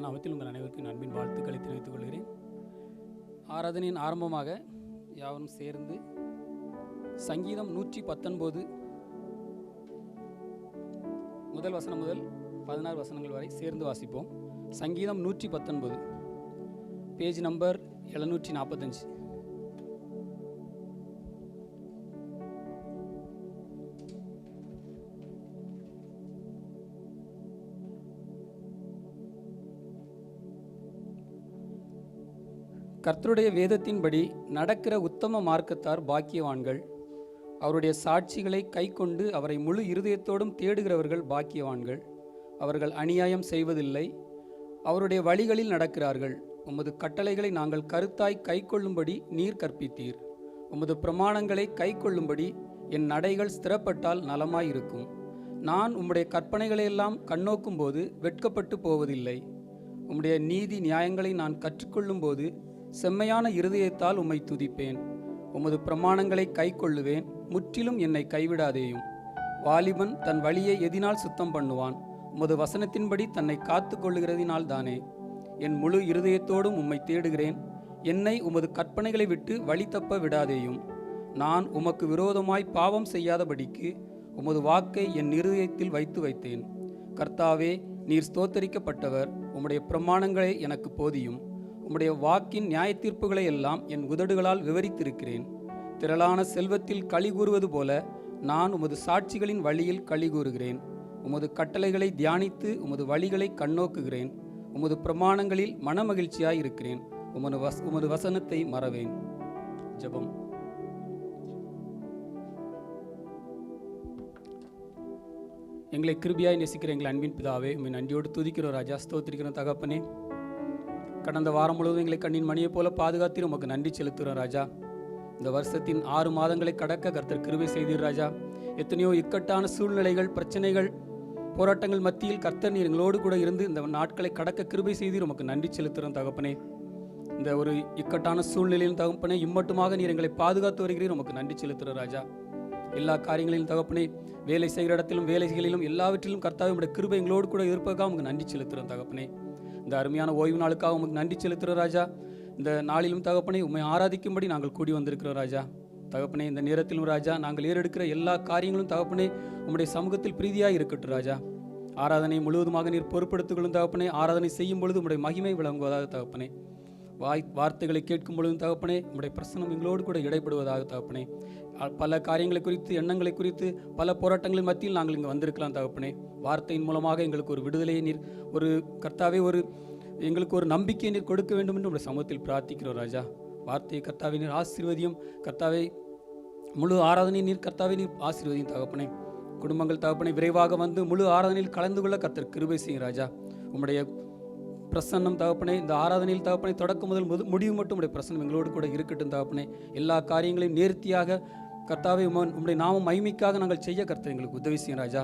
நாமத்தில் உங்கள் அனைவருக்கும் அன்பின் வாழ்த்துக்களை தெரிவித்துக் கொள்கிறேன். ஆராதனையின் ஆரம்பமாக யாவரும் சேர்ந்து சங்கீதம் 119 முதல் வசனம் முதல் 16 வசனங்கள் வரை சேர்ந்து வாசிப்போம். சங்கீதம் 119, பேஜ் நம்பர் 745. கர்த்தருடைய வேதத்தின்படி நடக்கிற உத்தம மார்க்கத்தார் பாக்கியவான்கள். அவருடைய சாட்சிகளை கைக்கொண்டு அவரை முழு இருதயத்தோடும் தேடுகிறவர்கள் பாக்கியவான்கள். அவர்கள் அநியாயம் செய்வதில்லை, அவருடைய வழிகளில் நடக்கிறார்கள். உமது கட்டளைகளை நாங்கள் கருத்தாய் கைக்கொள்ளும்படி நீர் கற்பித்தீர். உமது பிரமாணங்களை கைக்கொள்ளும்படி என் நடைகள் ஸ்திரப்பட்டால் நலமாயிருக்கும். நான் உம்முடைய கற்பனைகளையெல்லாம் கண்ணோக்கும் போது வெட்கப்பட்டு போவதில்லை. உம்முடைய நீதி நியாயங்களை நான் கற்றுக்கொள்ளும் போது செம்மையான இருதயத்தால் உம்மை துதிப்பேன். உமது பிரமாணங்களை கைக்கொள்ளுவேன், முற்றிலும் என்னை கைவிடாதேயும். வாலிபன் தன் வழியை எதினால் சுத்தம் பண்ணுவான்? உமது வசனத்தின்படி தன்னை காத்து கொள்ளுகிறதினால் தானே. என் முழு இருதயத்தோடும் உம்மை தேடுகிறேன். என்னை உமது கற்பனைகளை விட்டு வழி தப்ப விடாதேயும். நான் உமக்கு விரோதமாய் பாவம் செய்யாதபடிக்கு உமது வாக்கை என் இருதயத்தில் வைத்தேன். கர்த்தாவே, நீர் ஸ்தோத்தரிக்கப்பட்டவர். உம்முடைய பிரமாணங்களை எனக்கு போதியும். உம்முடைய வாக்கின் நியாயத்தீர்ப்புகளை எல்லாம் என் உதடுகளால் விவரித்திருக்கிறேன். திரளான செல்வத்தில் களி கூறுவது போல நான் உமது சாட்சிகளின் வழியில் களி கூறுகிறேன். உமது கட்டளைகளை தியானித்து உமது வழிகளை கண்ணோக்குகிறேன். உமது பிரமாணங்களில் மனமகிழ்ச்சியாய் இருக்கிறேன். உமது வசனத்தை மறவேன். ஜெபம். எங்களை கிருபையாய் நேசிக்கிற எங்கள் அன்பின் பிதாவே, உம்மை நன்றியோடு துதிக்கிறோம் ராஜா, ஸ்தோத்திரிக்கிறோம் தகப்பனே. கடந்த வாரம் முழுவதும் எங்களை கண்ணின் மணியைப் போல பாதுகாத்து உமக்கு நன்றி செலுத்துகிறோம் ராஜா. இந்த வருஷத்தின் 6 மாதங்களை கடக்க கர்த்தர் கிருபை செய்தீர் ராஜா. எத்தனையோ இக்கட்டான சூழ்நிலைகள், பிரச்சனைகள், போராட்டங்கள் மத்தியில் கர்த்தர் நீர் எங்களோடு கூட இருந்து இந்த நாட்களை கடக்க கிருபை செய்தீர். உமக்கு நன்றி செலுத்துகிறோம் தகப்பனே. இந்த ஒரு இக்கட்டான சூழ்நிலையிலும் தகப்பனே இம்மட்டுமாக நீர் எங்களை பாதுகாத்து வருகிறீர். உமக்கு நன்றி செலுத்துகிறோம் ராஜா. எல்லா காரியங்களிலும் தகப்பனே, வேலை செய்கிற இடத்திலும் வேலைகளிலும் எல்லாவற்றிலும் கர்த்தாவே உம்முடைய கிருபை எங்களோடு கூட இருப்பதற்காக உமக்கு நன்றி செலுத்துகிறோம் தகப்பனே. இந்த அருமையான ஓய்வு நாளுக்காக உமக்கு நன்றி செலுத்துகிறோம் ராஜா. இந்த நாளிலும் தகப்பனே உம்மை ஆராதிக்கும்படி நாங்கள் கூடி வந்திருக்கிறோம் ராஜா. தகப்பனே, இந்த நேரத்திலும் ராஜா நாங்கள் ஏறெடுக்கிற எல்லா காரியங்களும் தகப்பனே உம்முடைய சமூகத்தில் பிரீதியாக இருக்கட்டும் ராஜா. ஆராதனை முழுவதுமாக நீர் பொறுப்படுத்திக்கொள்ளும் தகப்பனே. ஆராதனை செய்யும் பொழுது உம்முடைய மகிமை விளங்குவதாக தகப்பனே. வார்த்தைகளை கேட்கும் பொழுதும் தகப்பனே உம்முடைய பிரசனம் எங்களோடு கூட இடைப்படுவதாக தகப்பனே. பல காரியங்களை குறித்து, எண்ணங்களை குறித்து, பல போராட்டங்களின் மத்தியில் நாங்கள் இங்கே வந்திருக்கலாம் தகப்பனே. வார்த்தையின் மூலமாக எங்களுக்கு ஒரு விடுதலையை நீர், ஒரு கர்த்தாவே, எங்களுக்கு ஒரு நம்பிக்கையை நீர் கொடுக்க வேண்டும் என்று உடைய சமூகத்தில் பிரார்த்திக்கிறோம் ராஜா. வார்த்தையை கர்த்தாவே நீர் ஆசீர்வதியும். கர்த்தாவே, முழு ஆராதனை நீர் கர்த்தாவே நீர் ஆசீர்வதியும் தகப்பனே. குடும்பங்கள் தகப்பனே விரைவாக வந்து முழு ஆராதனையில் கலந்து கொள்ள கர்த்தர் கிருபை செய்யும் ராஜா. உம்முடைய பிரசன்னம் தகப்பனே இந்த ஆராதனையில் தகப்பனே தொடக்கம் முதல் முடிவு மட்டும் உடைய பிரசன்னம் எங்களோடு கூட இருக்கட்டும் தகப்பனே. எல்லா காரியங்களையும் நேர்த்தியாக கர்த்தாவே உம்முடைய நாமம் மகிமைக்காக நாங்கள் செய்ய கர்த்தர் எங்களுக்கு உதவி செய்யும் ராஜா.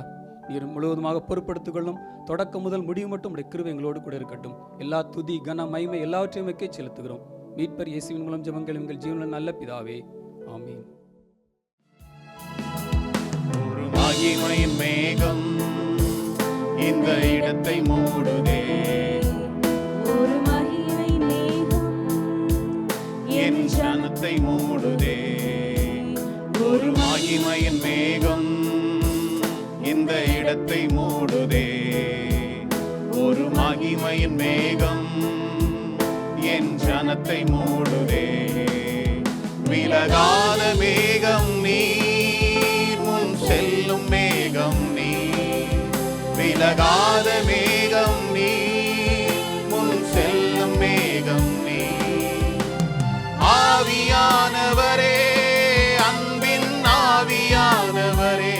நீர் முழுவதுமாக பொறுப்படுத்திக் கொள்ளும். தொடக்கம் முதல் முடிவு மட்டும் உடைய கிருபை எங்களோடு கூட இருக்கட்டும். எல்லா துதி, கன, மகிமை எல்லாவற்றையும் வைக்க செலுத்துகிறோம். மீட்பர் இயேசுவின் மூலம் ஜெபங்கள் எங்கள் ஜீவனில் நல்ல பிதாவே, ஆமீன். ஒரு மகிமையின் மேகம் இந்த இடத்தை மூடுதே. ஒரு மகிமை மேகம் என் ஜனத்தை மூடுதே. ஒரு மகிமையின் மேகம் இந்த இடத்தை மூடுதே. ஒரு மகிமையின் மேகம் என் ஜனத்தை மூடுதே. விலகாத மேகம் நீர், முன் செல்லும் மேகம் நீர். விலகாத மேகம் நீர், முன் செல்லும் மேகம் நீர். ஆவியானவரே, அன்பின் ஆவியானவரே,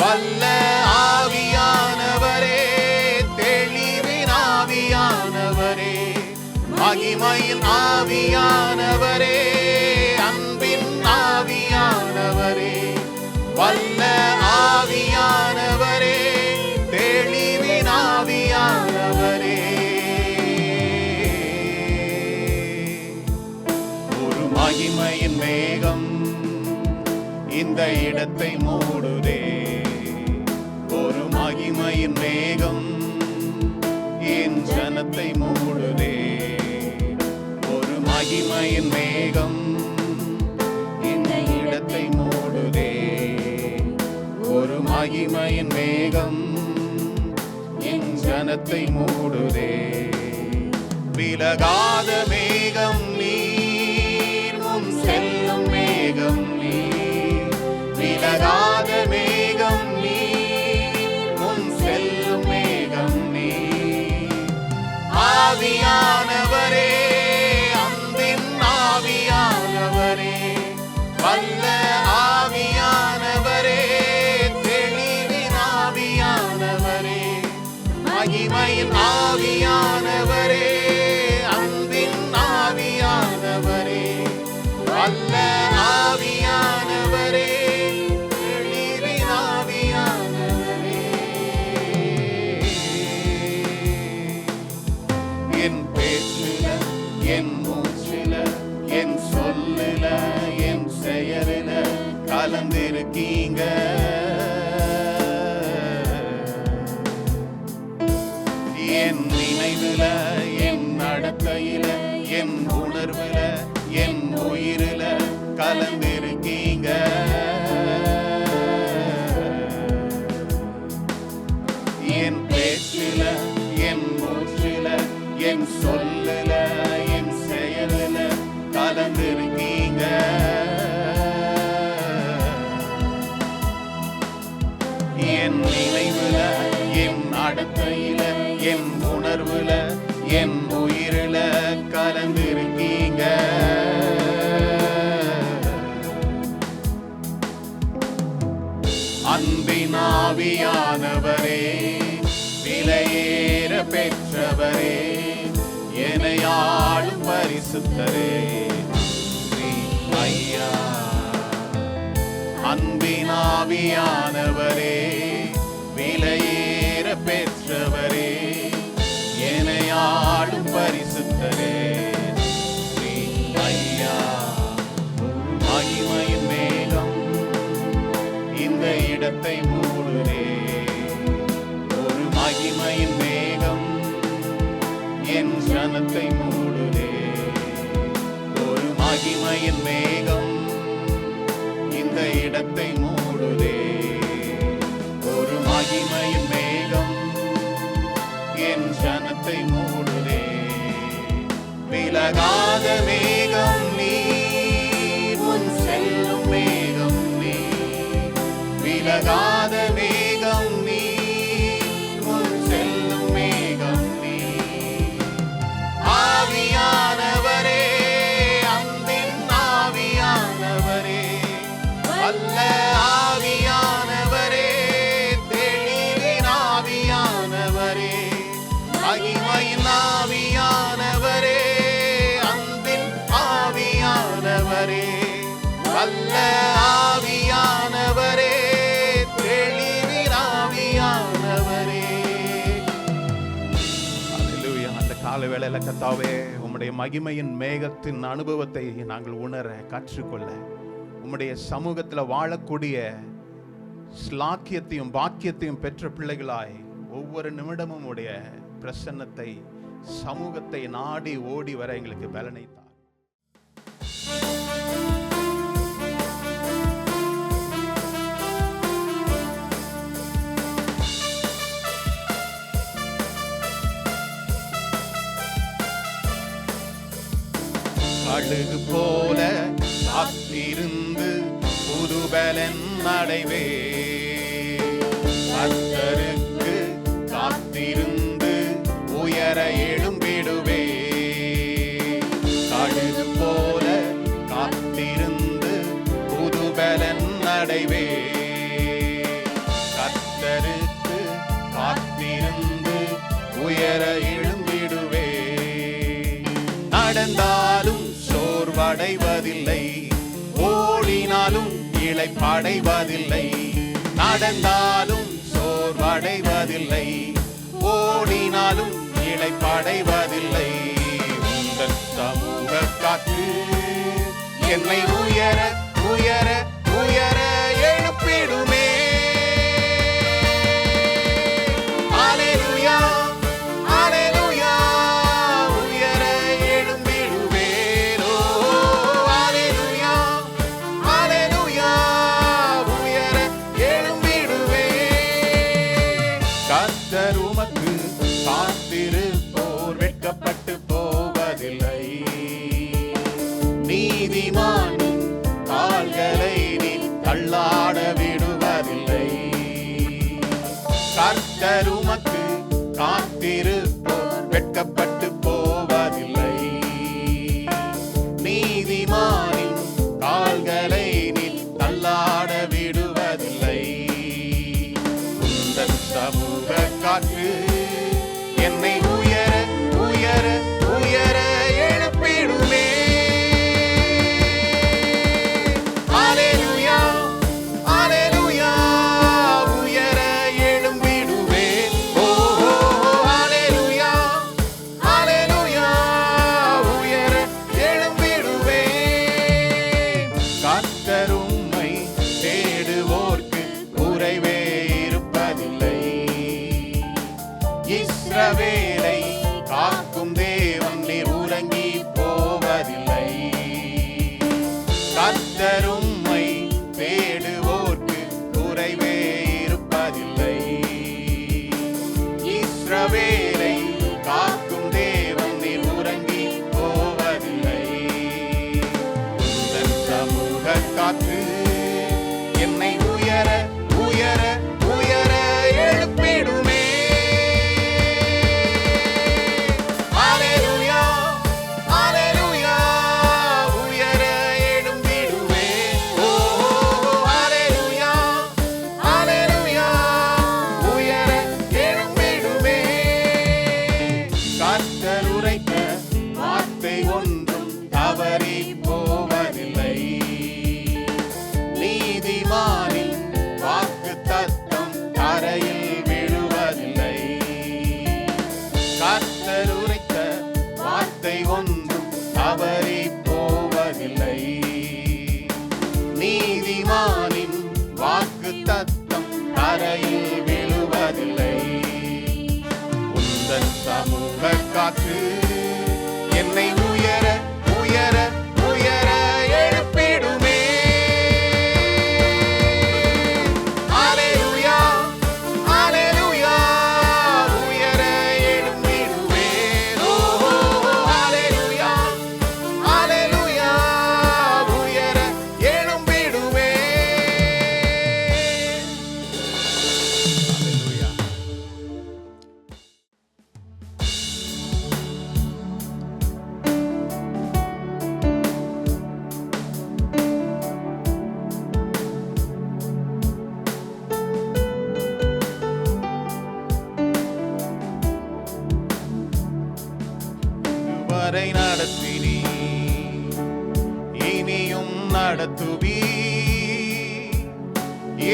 வல்ல ஆவியானவரே, தெளிவின் ஆவியானவரே, மகிமையின் ஆவியானவரே, அன்பின் ஆவியானவரே, வல்ல ஆவியானவரே, தெளிவின் ஆவியானவரே. ஒரு மகிமையின் மேகம் இந்த இடத்தை மூடுதே. ஒரு மகிமையின் மேகம் என் ஜனத்தை மூடுதே. ஒரு மகிமையின் மேகம் இந்த இடத்தை மூடுதே. ஒரு மகிமையின் மேகம் என் ஜனத்தை மூடுதே. விலகாத மேகம் நீர், முன் செல்லும் மேகம் நீர். விலகாத மேகம் நீர், முன் செல்லும் மேகம் நீர். ஆவியானவரே, அன்பின் ஆவியானவரே, வல்ல ஆவியானவரே, தெளிவின் ஆவியானவரே, மகிமையின் ஆவியானவரே, அன்பின் ஆவியானவரே, வல்ல ஆவியானவரே, தெளிவின் ஆவியானவரே. என் பேச்சில, என் மூச்சில, என் சொல்லுல, என் செயலில கலந்திருக்கீங்க. என் நினைவுல, என் நடத்தையில, என் உணர்வுல, என் உயிரில கலந்திருக்கீங்க. என் பேச்சில, என் மூச்சில, என் சொல்லுல, என் செயலில கலந்திருக்கீங்க. என் நினைவுல, என் நடத்தையில, என் உணர்வுல, என் உயிரில கலந்திருக்கீங்க. அன்பின் ஆவியானவரே, விலையேற பெற்றவரே, என்னை ஆளும் பரிசுத்தரே, ஸ்ரீ ஐயா. அன்பின் ஆவியானவரே, விலையேற பெற்றவரே, என்னை ஆளும் பரிசுத்தரே, ஸ்ரீ ஐயா. மகிமையின் மேகம் இந்த இடத்தை மூடுதே. ஒரு மகிமையின் மேகம் என் ஜனத்தை மூடுதே. ஒரு மகிமையின் மேகம் இந்த இடத்தை மூடுதே. ஒரு மகிமையின் மேகம் என் ஜனத்தை மூடுதே. விலகாத மேகம் நீர், முன் செல்லும் மேகம் நீர். விலகாத மேகம் நீர், முன் செல்லும் மேகம் நீர். ஆவியானவரே, அன்பின் ஆவியானவரே, வல்ல ஆவியானவரே, தெளிவின் ஆவியானவரே, மகிமையின் ஆவியானவரே, அன்பின் ஆவியானவரே, வல்ல ஆவியானவரே, தெளிவின் ஆவியானவரே. அல்லேலூயா. அந்த கால வேளையில கர்த்தாவே, உம்முடைய மகிமையின் மேகத்தின் அனுபவத்தை நாங்கள் உணர கற்றுக்கொள்ள, உம்முடைய சமூகத்துல வாழக்கூடிய ஸ்லாக்கியத்தையும் பாக்கியத்தையும் பெற்ற பிள்ளைகளாய் ஒவ்வொரு நிமிடமும் உடைய பிரசன்னத்தை, சமூகத்தை நாடி ஓடி வர எங்களுக்கு பலனை தார். கழுகு போல காத்திருந்து புதுபலன் அடைவே. கர்த்தருக்கு காத்திருந்து உயர எழும்பிடுவே. கழுகு போல காத்திருந்து புதுபலன் அடைவே. கர்த்தருக்கு காத்திருந்து உயர எழும்பிடுவே. நடந்தாலும் சோர்வடைவதில்லை, ஓடினாலும் இளைப்படைவதில்லை. நடந்தாலும் சோர்வடைவதில்லை, ஓடினாலும் இளைப்படைவதில்லை. உந்தன் சமூக காற்று என்னை உயர உயர உயர எழுப்பிடுமே. அல்லேலூயா, அல்லேலூயா. நீதிமானின் கால்களை நீ தள்ளாட விடுவதில்லை. கர்த்தர் உமக்கு காத்திருப்போர் வெட்கப்பட்டு போவதில்லை. நீதிமானின் கால்களை நீ தள்ளாட விடுவதில்லை. உந்தன் சமூக காற்று என்னை உயர உயர உயர எழுப்பிடுமே. ஹல்லேலூயா ஹல்லேலூயா உயர எழும்பிடுவே. ஓ ஹல்லேலூயா ஹல்லேலூயா உயர எழும்பிடுவே. கர்த்தர் உம்மை தேடுவோர்க்கு குறைவே இருப்பதில்லை. இஸ்ரவேலை காக்கும் தேவன் நீர் உறங்கி போவதில்லை. கர்த்தர் உம்மை தேடுவோர்க்கு குறைவே இருப்பதில்லை. இஸ்ரவேலை காக்கும் தேவன் நீர் உறங்கி போவதில்லை. உந்தன் சமூக காற்று என்னை உயர உயர உயர எழுப்பிடுமே. ஹல்லேலூயா ஹல்லேலூயா உயர எழும்பிடுவே. ஓ ஹல்லேலூயா ஹல்லேலூயா உயர எழும்பிடுவே. கர்த்தர் உரைத்த வார்த்தை ஒன்றும் தவறி போவதில்லை. நீதிமானின் வாக்கு தத்தம் தரையில் விழுவதில்லை. கர்த்தர் உரைத்த வார்த்தை ஒன்றும் தவறி போவதில்லை. நீதிமானின் வாக்கு தத்தம் தரையில் விழுவதில்லை. உந்தன் சமூக காற்று என்னை உயர உயர உயர எழுப்பிடுமே. ஹல்லேலூயா ஹல்லேலூயா உயர எழும்பிடுவே. ஓ ஹல்லேலூயா ஹல்லேலூயா உயர எழும்பிடுவே. ஹல்லேலூயா. இதுவரை நடத்தினி இனியும் நடத்துவி.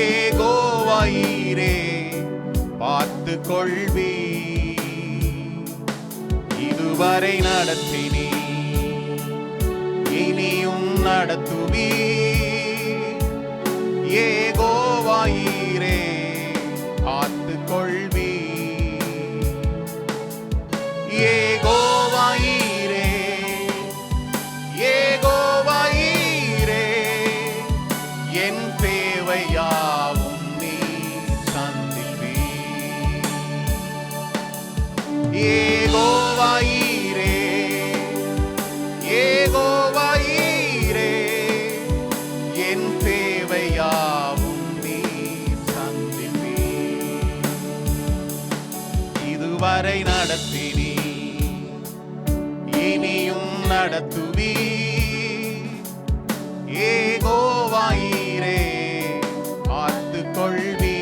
ஏகோவாயிரே பார்த்து கொள்வி. இதுவரை நடத்தினி இனியும் நடத்துவி. ஏகோவாயிரே பார்த்து கொள்வி. ஏகோவாயிரே ஏகோவாயிரே என் தேவையாவும் நீ சந்திப்பி. ஏகோவாயிரே ஏகோவாயிரே என் தேவையாவும் நீ சந்திப்பி. இதுவரை நடத்தினி இனியும் நடத்துவி. ஏகோவாயிரே பார்த்து கொள்வி.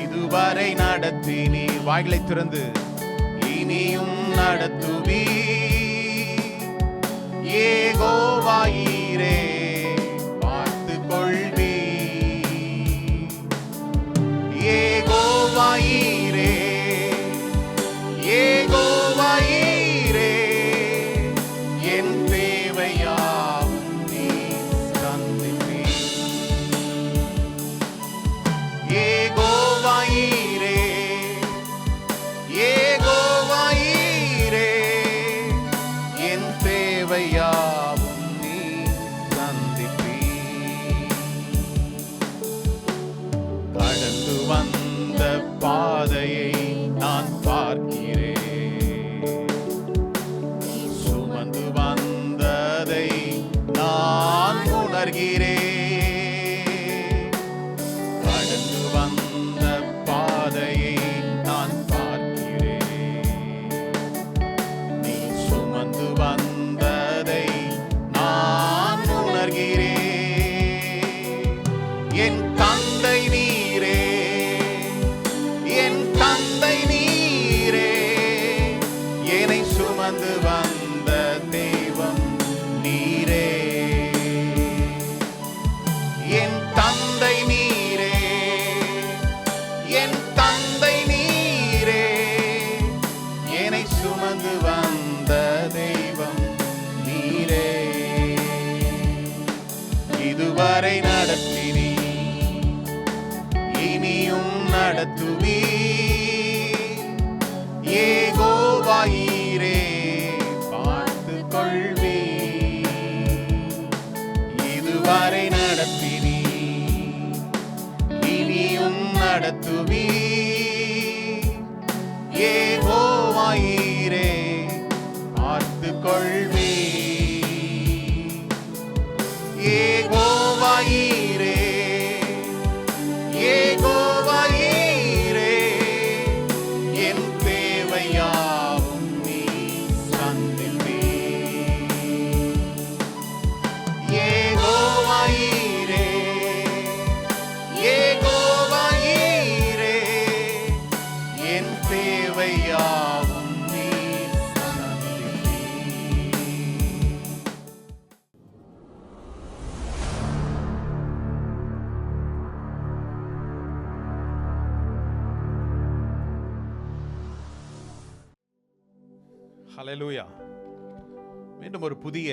இதுவரை நடத்தினி வாய்களை திறந்து இனியும் நடத்துவி. ஏகோவாயிரே பார்த்து கொள்வி. ஏகோவாயிரே ஏகோவாயிரே என் தேவையாவும் நீ சந்திப்பி. ஏகோவாயிரே ஏகோவாயிரே நடத்துவி. யெகோவாயீரே பார்த்து கொள்வி. இதுவரை நடத்தினி, இனியும் நடத்துவி. யெகோவாயீரே பார்த்து கொள்வி. யெகோவாயீரே, யெகோவாயீரே, என் தேவையாவும் நீ சந்திப்பி. யெகோவாயீரே, யெகோவாயீரே, என் தேவையாவும் நீ சந்திப்பி. ஹல்லேலூயா. மீண்டும் ஒரு புதிய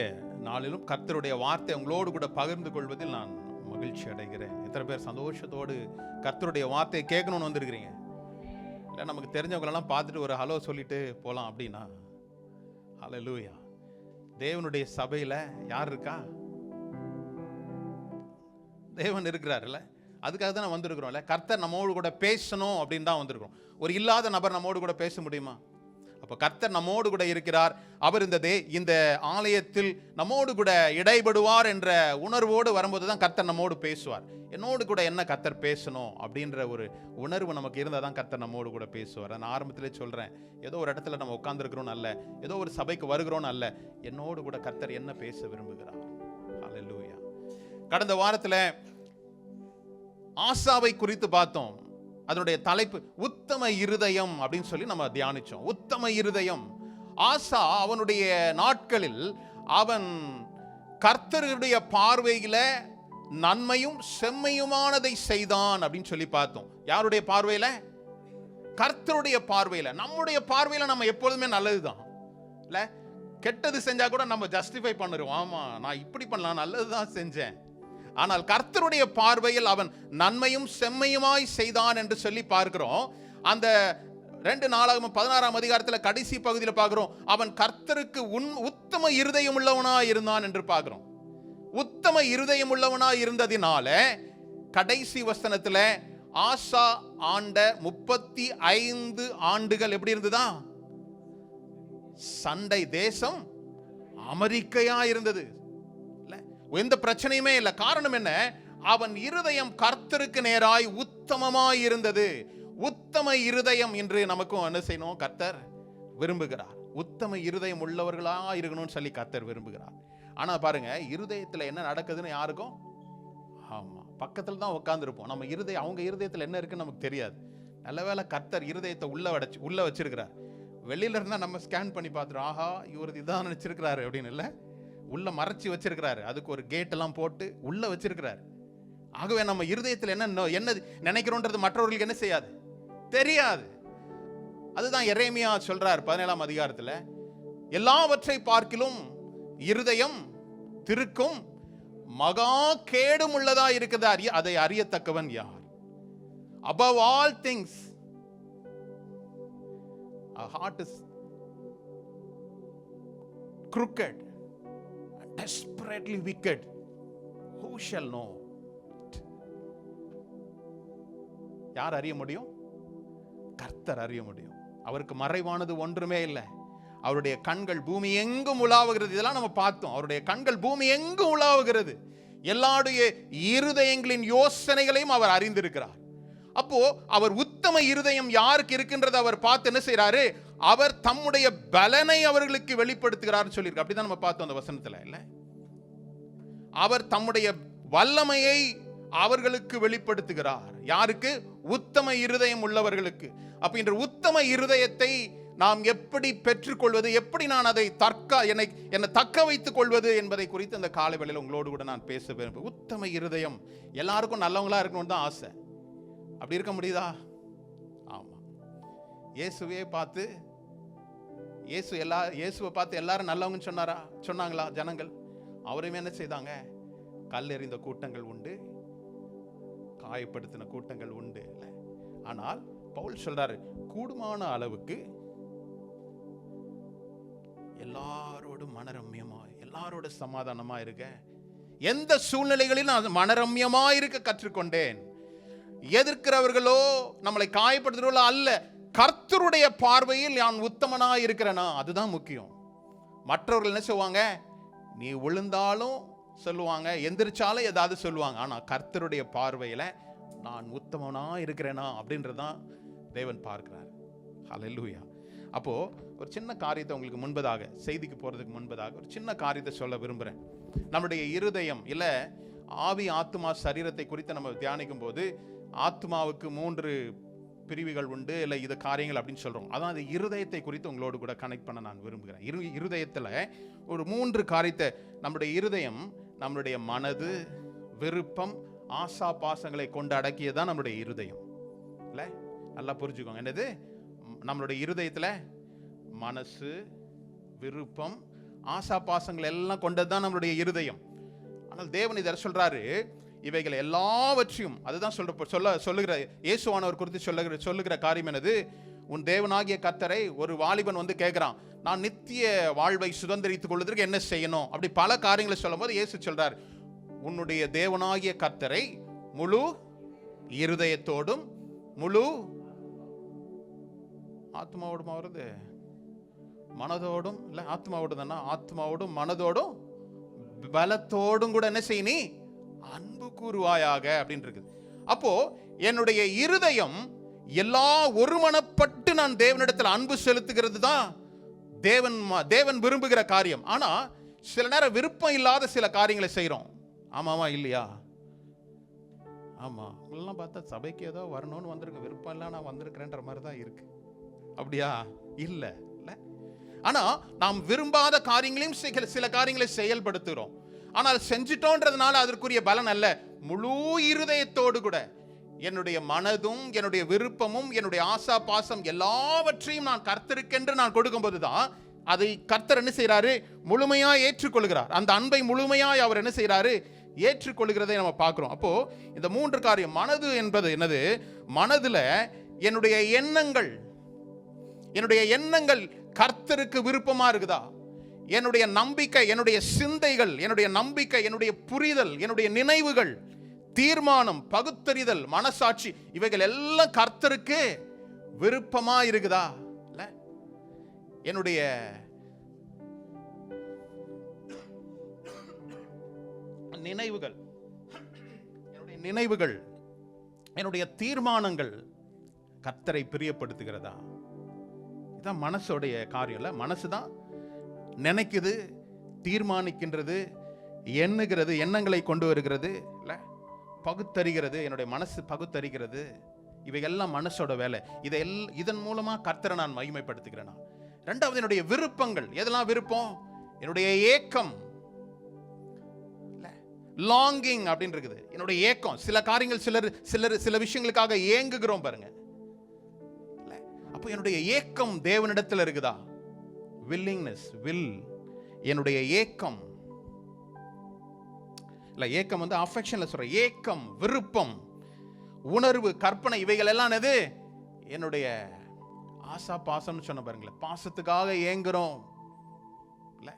நாளிலும் கர்த்தருடைய வார்த்தை உங்களோடு கூட பகிர்ந்து கொள்வதில் நான் மகிழ்ச்சி அடைகிறேன். எத்தனை பேர் சந்தோஷத்தோடு கர்த்தருடைய வார்த்தையை கேட்கணும்னு வந்திருக்கிறீங்க? இல்லை நமக்கு தெரிஞ்சவங்களெல்லாம் பார்த்துட்டு ஒரு ஹலோ சொல்லிட்டு போகலாம் அப்படின்னா? ஹல்லேலூயா. தேவனுடைய சபையில் யார் இருக்கா? தேவன் இருக்கிறாருல்ல, அதுக்காக தான் நான் வந்திருக்கிறோம்ல. கர்த்தர் நம்மோடு கூட பேசணும் அப்படின்னு தான் வந்திருக்கிறோம். ஒரு இல்லாத நபர் நம்மோடு கூட பேச முடியுமா? அப்போ கர்த்தர் நம்மோடு கூட இருக்கிறார். அவர் இந்த ஆலயத்தில் நம்மோடு கூட இடைபடுவார் என்ற உணர்வோடு வரும்போது தான் கர்த்தர் நம்மோடு பேசுவார். என்னோடு கூட என்ன கர்த்தர் பேசணும் அப்படின்ற ஒரு உணர்வு நமக்கு இருந்தால் தான் கர்த்தர் நம்மோடு கூட பேசுவார். நான் ஆரம்பத்திலே சொல்கிறேன், ஏதோ ஒரு இடத்துல நம்ம உட்காந்துருக்கிறோன்னு அல்ல, ஏதோ ஒரு சபைக்கு வருகிறோன்னு அல்ல, என்னோடு கூட கர்த்தர் என்ன பேச விரும்புகிறார். ஹல்லேலூயா. கடந்த வாரத்தில் ஆசாவை குறித்து பார்த்தோம். அதனுடைய தலைப்பு உத்தம இருதயம் அப்படின்னு சொல்லி நம்ம தியானிச்சோம். உத்தம இருதயம். ஆசா அவனுடைய நாட்களில் அவன் கர்த்தருடைய பார்வையில நன்மையும் செம்மையுமானதை செய்தான் அப்படின்னு சொல்லி பார்த்தோம். யாருடைய பார்வையில? கர்த்தருடைய பார்வையில. நம்முடைய பார்வையில நம்ம எப்பொழுதுமே நல்லதுதான் இல்ல. கெட்டது செஞ்சா கூட நம்ம ஜஸ்டிஃபை பண்ணுறோம். ஆமா, நான் இப்படி பண்ணலாம், நல்லதுதான் செஞ்சேன். ஆனால் கர்த்தருடைய பார்வையில் அவன் நன்மையும் செம்மையுமாய் செய்தான் என்று சொல்லி பார்க்கிறோம். அந்த 2 நாளாகமம் 16ஆம் அதிகாரத்தில் கடைசி பகுதியில் பார்க்கிறோம், அவன் கர்த்தருக்கு உத்தம இருதயம் உள்ளவனாய் இருந்தான் என்று பார்க்கிறோம். உத்தம இருதயம் உள்ளவனாய் இருந்ததினால கடைசி வசனத்தில் ஆசா ஆண்ட 35 ஆண்டுகள் எப்படி இருந்ததா? சண்டை தேசம் அமெரிக்கையா இருந்தது. எந்த பிரச்சனையுமே இல்லை. காரணம் என்ன? அவன் இருதயம் கர்த்தருக்கு நேராய் உத்தமமாய் இருந்தது. உத்தம இருதயம் என்று நமக்கும் என்ன செய்யணும்? கர்த்தர் விரும்புகிறார். உத்தம இருதயம் உள்ளவர்களா இருக்கணும்னு சொல்லி கர்த்தர் விரும்புகிறார். ஆனா பாருங்க, இருதயத்துல என்ன நடக்குதுன்னு யாருக்கும், ஆமா, பக்கத்துல தான் உட்கார்ந்துருப்போம். நம்ம இருதயம், அவங்க இருதயத்துல என்ன இருக்குன்னு நமக்கு தெரியாது. நல்லவேளை கர்த்தர் இருதயத்தை உள்ள வச்சிருக்கிறார். வெளியில இருந்தா நம்ம ஸ்கேன் பண்ணி பார்த்துறோம், ஆஹா இவர் இதான் நினைச்சிருக்கிறாரு அப்படின்னு. இல்லை, உள்ள மறைச்சி வச்சிருக்கிறாரு. அதுக்கு ஒரு கேட் எல்லாம் போட்டு உள்ள வச்சிருக்கிறாரு. ஆகவே நம்ம இருதயத்தில் என்ன நினைக்கிறோன்றது மற்றவர்களுக்கு என்ன செய்யாது, தெரியாது. அதுதான் எரேமியா சொல்றார் 17ஆம் அதிகாரத்தில், எல்லாவற்றை பார்க்கிலும் இருதயம் திருக்கும் மகா கேடும் உள்ளதா இருக்குது, அதை அறியத்தக்கவன் யார்? Above all things our heart is crooked, desperately wicked. Who shall know? யார் அறிய முடியும்? கர்த்தர் அறிய முடியும். அவருக்கு மறைவானது ஒன்றுமே இல்லை. அவருடைய கண்கள் பூமி எங்கும் உலாவுகிறது. இதெல்லாம் நம்ம பார்த்தோம். அவருடைய கண்கள் பூமி எங்கும் உலாவுகிறது. எல்லாருடைய இருதயங்களின் யோசனைகளையும் அவர் அறிந்திருக்கிறார். அப்போ அவர் உத்தம இருதயம் யாருக்கு இருக்கின்றது அவர் பார்த்து என்ன செய்யறாரு? அவர் தம்முடைய பலனை அவர்களுக்கு வெளிப்படுத்துகிறார் சொல்லியிருக்கு. அப்படிதான் நம்ம பார்த்தோம் அந்த வசனத்துல. இல்ல, அவர் தம்முடைய வல்லமையை அவர்களுக்கு வெளிப்படுத்துகிறார். யாருக்கு? உத்தம இருதயம் உள்ளவர்களுக்கு. அப்ப இன்று உத்தம இருதயத்தை நாம் எப்படி பெற்றுக்கொள்வது, எப்படி நான் அதை என்னை தக்க வைத்துக் கொள்வது என்பதை குறித்து அந்த காலை வேளையில் உங்களோடு கூட நான் பேச விரும்புகிறேன். உத்தம இருதயம் எல்லாருக்கும் நல்லவங்களா இருக்கணும்னு தான் ஆசை. அப்படி இருக்க முடியுதா? ஆமா. இயேசுவை பார்த்து எல்லாரும் நல்லவங்கன்னு சொன்னாங்களா ஜனங்கள்? அவரையுமே என்ன செய்தாங்க? கல் எறிந்த கூட்டங்கள் உண்டு, காயப்படுத்தின கூட்டங்கள் உண்டு. ஆனால் பவுல் சொல்றாரு, கூடுமான அளவுக்கு எல்லாரோடும் மனரம்யமா, எல்லாரோட சமாதானமா இருக்க. எந்த சூழ்நிலைகளில் நான் மனரம்யமா இருக்க கற்றுக்கொண்டேன். எதிர்க்கிறவர்களோ நம்மளை காயப்படுத்துறவர்களோ அல்ல, கர்த்தருடைய பார்வையில் நான் உத்தமனா இருக்கிறேனா, அதுதான் முக்கியம். மற்றவர்கள் என்ன சொல்லுவாங்க, நீ விழுந்தாலும் சொல்லுவாங்க, எந்திரிச்சாலும் ஏதாவது சொல்லுவாங்க. ஆனா கர்த்தருடைய பார்வையில நான் உத்தமனா இருக்கிறேனா அப்படின்றதான் தேவன் பார்க்கிறார். ஹல்லேலூயா. அப்போ ஒரு சின்ன காரியத்தை உங்களுக்கு முன்பதாக, செய்திக்கு போறதுக்கு முன்பதாக ஒரு சின்ன காரியத்தை சொல்ல விரும்புறேன். நம்முடைய இருதயம் இல்ல ஆவி, ஆத்மா, சரீரத்தை குறித்து நம்ம தியானிக்கும் போது ஆத்மாவுக்கு 3 பிரிவுகள் உண்டு, இல்லை இது காரியங்கள் அப்படின்னு சொல்றோம். அதான் அது இருதயத்தை குறித்து உங்களோடு கூட கனெக்ட் பண்ண நான் விரும்புகிறேன். இருதயத்தில் ஒரு 3 காரியத்தை, நம்முடைய இருதயம் நம்முடைய மனது, விருப்பம், ஆசா பாசங்களை கொண்டு அடக்கியதான் நம்முடைய இருதயம். இல்லை, நல்லா புரிஞ்சுக்கோங்க. என்னது? நம்மளுடைய இருதயத்தில் மனசு, விருப்பம், ஆசா பாசங்கள் எல்லாம் கொண்டது தான் நம்மளுடைய இருதயம். ஆனால் தேவன் இதை சொல்றாரு, இவைகள் எல்லாவற்றையும், அதுதான் சொல்லுகிற இயேசுவானவர் குறித்து சொல்லுகிற காரியம் என்னது? உன் தேவனாகிய கர்த்தரை ஒரு வாலிபன் வந்து கேட்கிறான், நான் நித்திய வாழ்வை சுதந்திரித்துக் கொள்வதற்கு என்ன செய்யணும்? அப்படி பல காரியங்களை சொல்லும் போது இயேசு சொல்றார், உன்னுடைய தேவனாகிய கர்த்தரை முழு இருதயத்தோடும் முழு ஆத்மாவோடும் வருது, மனதோடும், இல்ல ஆத்மாவோடு தானே, ஆத்மாவோடும் மனதோடும் பலத்தோடும் கூட என்ன செய்ய நீ அன்பு கூறுவாயாக அப்படின்னு இருக்குது. அப்போ என்னுடைய இருதயம் எல்லா ஒருமனப்பட்டு நான் தேவனிடத்தில் அன்பு செலுத்துகிறது தான் தேவன் விரும்புகிற காரியம். ஆனா சில நேரம் விருப்பம் இல்லாத சில காரியங்களை செய்யறோம். ஆமாவா இல்லையா? ஆமா, எல்லாம் பார்த்தா சபைக்கு ஏதோ வரணும்னு வந்திருக்கு, விருப்பம் இல்லை நான் வந்திருக்கிறேன்ற மாதிரி தான் இருக்கு. அப்படியா? இல்ல. ஆனா நாம் விரும்பாத காரியங்களையும் சில காரியங்களை செயல்படுத்துகிறோம். ஆனால் செஞ்சிட்டோன்றதுனால அதற்குரிய பலன் அல்ல. முழு இருதயத்தோடு கூட என்னுடைய மனதும், என்னுடைய விருப்பமும், என்னுடைய ஆசா பாசம் எல்லாவற்றையும் நான் கர்த்தருக்கென்று நான் கொடுக்கும்போது தான் அதை கர்த்தர் என்ன செய்யறாரு? முழுமையா ஏற்றுக்கொள்கிறார். அந்த அன்பை முழுமையாய் அவர் என்ன செய்யறாரு? ஏற்றுக்கொள்கிறதை நம்ம பார்க்கிறோம். அப்போ இந்த 3 காரியம், மனது என்பது என்னது? மனதுல என்னுடைய எண்ணங்கள் கர்த்தருக்கு விருப்பமா இருக்குதா? என்னுடைய நம்பிக்கை, என்னுடைய சிந்தைகள், என்னுடைய நம்பிக்கை, என்னுடைய புரிதல், என்னுடைய நினைவுகள், தீர்மானம், பகுத்தறிதல், மனசாட்சி, இவைகள் எல்லாம் கர்த்தருக்கு விருப்பமா இருக்குதா? இல்ல என்னுடைய நினைவுகள், என்னுடைய தீர்மானங்கள் கர்த்தரை பிரியப்படுத்துகிறதா? இதான் மனசோடைய காரியம். இல்ல, மனசுதான் நினைக்குது, தீர்மானிக்கின்றது, எண்ணுகிறது, எண்ணங்களை கொண்டு வருகிறது, இல்ல பகுத்தறிகிறது, என்னுடைய மனசு பகுத்தறிகிறது. இவையெல்லாம் மனசோட வேலை. இதன் மூலமா கர்த்தரை நான் மகிமைப்படுத்துகிறேனா? 2வது என்னுடைய விருப்பங்கள். எதெல்லாம் விருப்பம்? என்னுடைய ஏக்கம், லாங்கிங் அப்படின்னு இருக்குது. என்னுடைய ஏக்கம், சில காரியங்கள், சில விஷயங்களுக்காக ஏங்குகிறோம் பாருங்க. அப்போ என்னுடைய ஏக்கம் தேவனிடத்தில் இருக்குதா? வில்லிங்னஸ், என்னுடைய ஏக்கம் இல்ல, ஏக்கம் வந்து அஃபெக்ஷன்ல சொல்ற ஏக்கம், விருப்பம், உணர்வு, கற்பனை, இவைகள் எல்லாம் எது? என்னுடைய ஆசா பாசம்னு சொன்ன பாருங்களேன், பாசத்துக்காக ஏங்குறோம். இல்ல,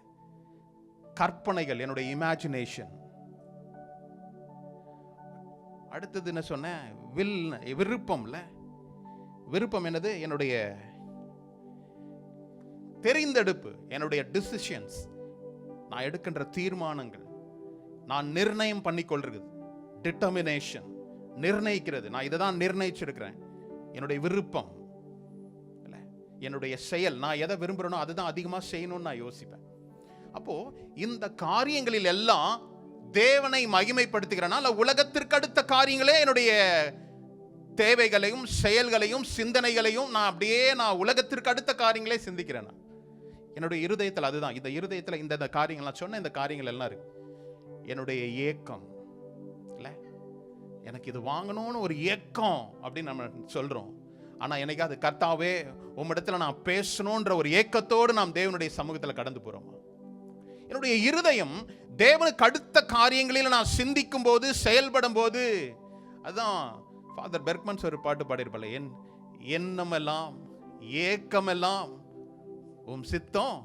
கற்பனைகள், என்னுடைய இமேஜினேஷன். அடுத்தது என்ன சொன்ன? விருப்பம்ல, விருப்பம் என்னது? என்னுடைய தெரிந்தெடுப்பு, என்னுடைய டிசிஷன்ஸ், நான் எடுக்கின்ற தீர்மானங்கள், நான் நிர்ணயம் பண்ணிக்கொள்றது, டிட்டர்மினேஷன், நிர்ணயிக்கிறது, நான் இதை தான் நிர்ணயிச்சிருக்கிறேன். என்னுடைய விருப்பம், என்னுடைய செயல், நான் எதை விரும்புறேனோ அதுதான் அதிகமாக செய்யணும்னு நான் யோசிப்பேன். அப்போ இந்த காரியங்களில் எல்லாம் தேவனை மகிமைப்படுத்துகிறேனா, இல்ல உலகத்திற்கு அடுத்த காரியங்களே என்னுடைய தேவைகளையும் செயல்களையும் சிந்தனைகளையும் நான் உலகத்திற்கு அடுத்த காரியங்களே சிந்திக்கிறேன். என்னுடைய இருதயத்தில் அதுதான். இந்த இருதயத்தில் இந்த காரியங்கள் சொன்ன இந்த காரியங்கள் எல்லாம் இருக்கு. என்னுடைய ஏக்கம், இல்ல எனக்கு இது வாங்கணும்னு ஒரு ஏக்கம் அப்படின்னு நம்ம சொல்றோம். ஆனா எனக்கு அது கர்த்தாவே உம்மிடத்துல நான் பேசணும்ன்ற ஒரு ஏக்கத்தோடு நாம் தேவனுடைய சமூகத்தில் கடந்து போறோம். என்னுடைய இருதயம் தேவனுக்கு அடுத்த காரியங்களில் நான் சிந்திக்கும் போது, செயல்படும் போது, அதுதான் ஃபாதர் பெர்க்மன்ஸ் ஒரு பாட்டு பாடியிருப்பாள், என் எண்ணமெல்லாம் ஏக்கமெல்லாம் உம் சித்தம்.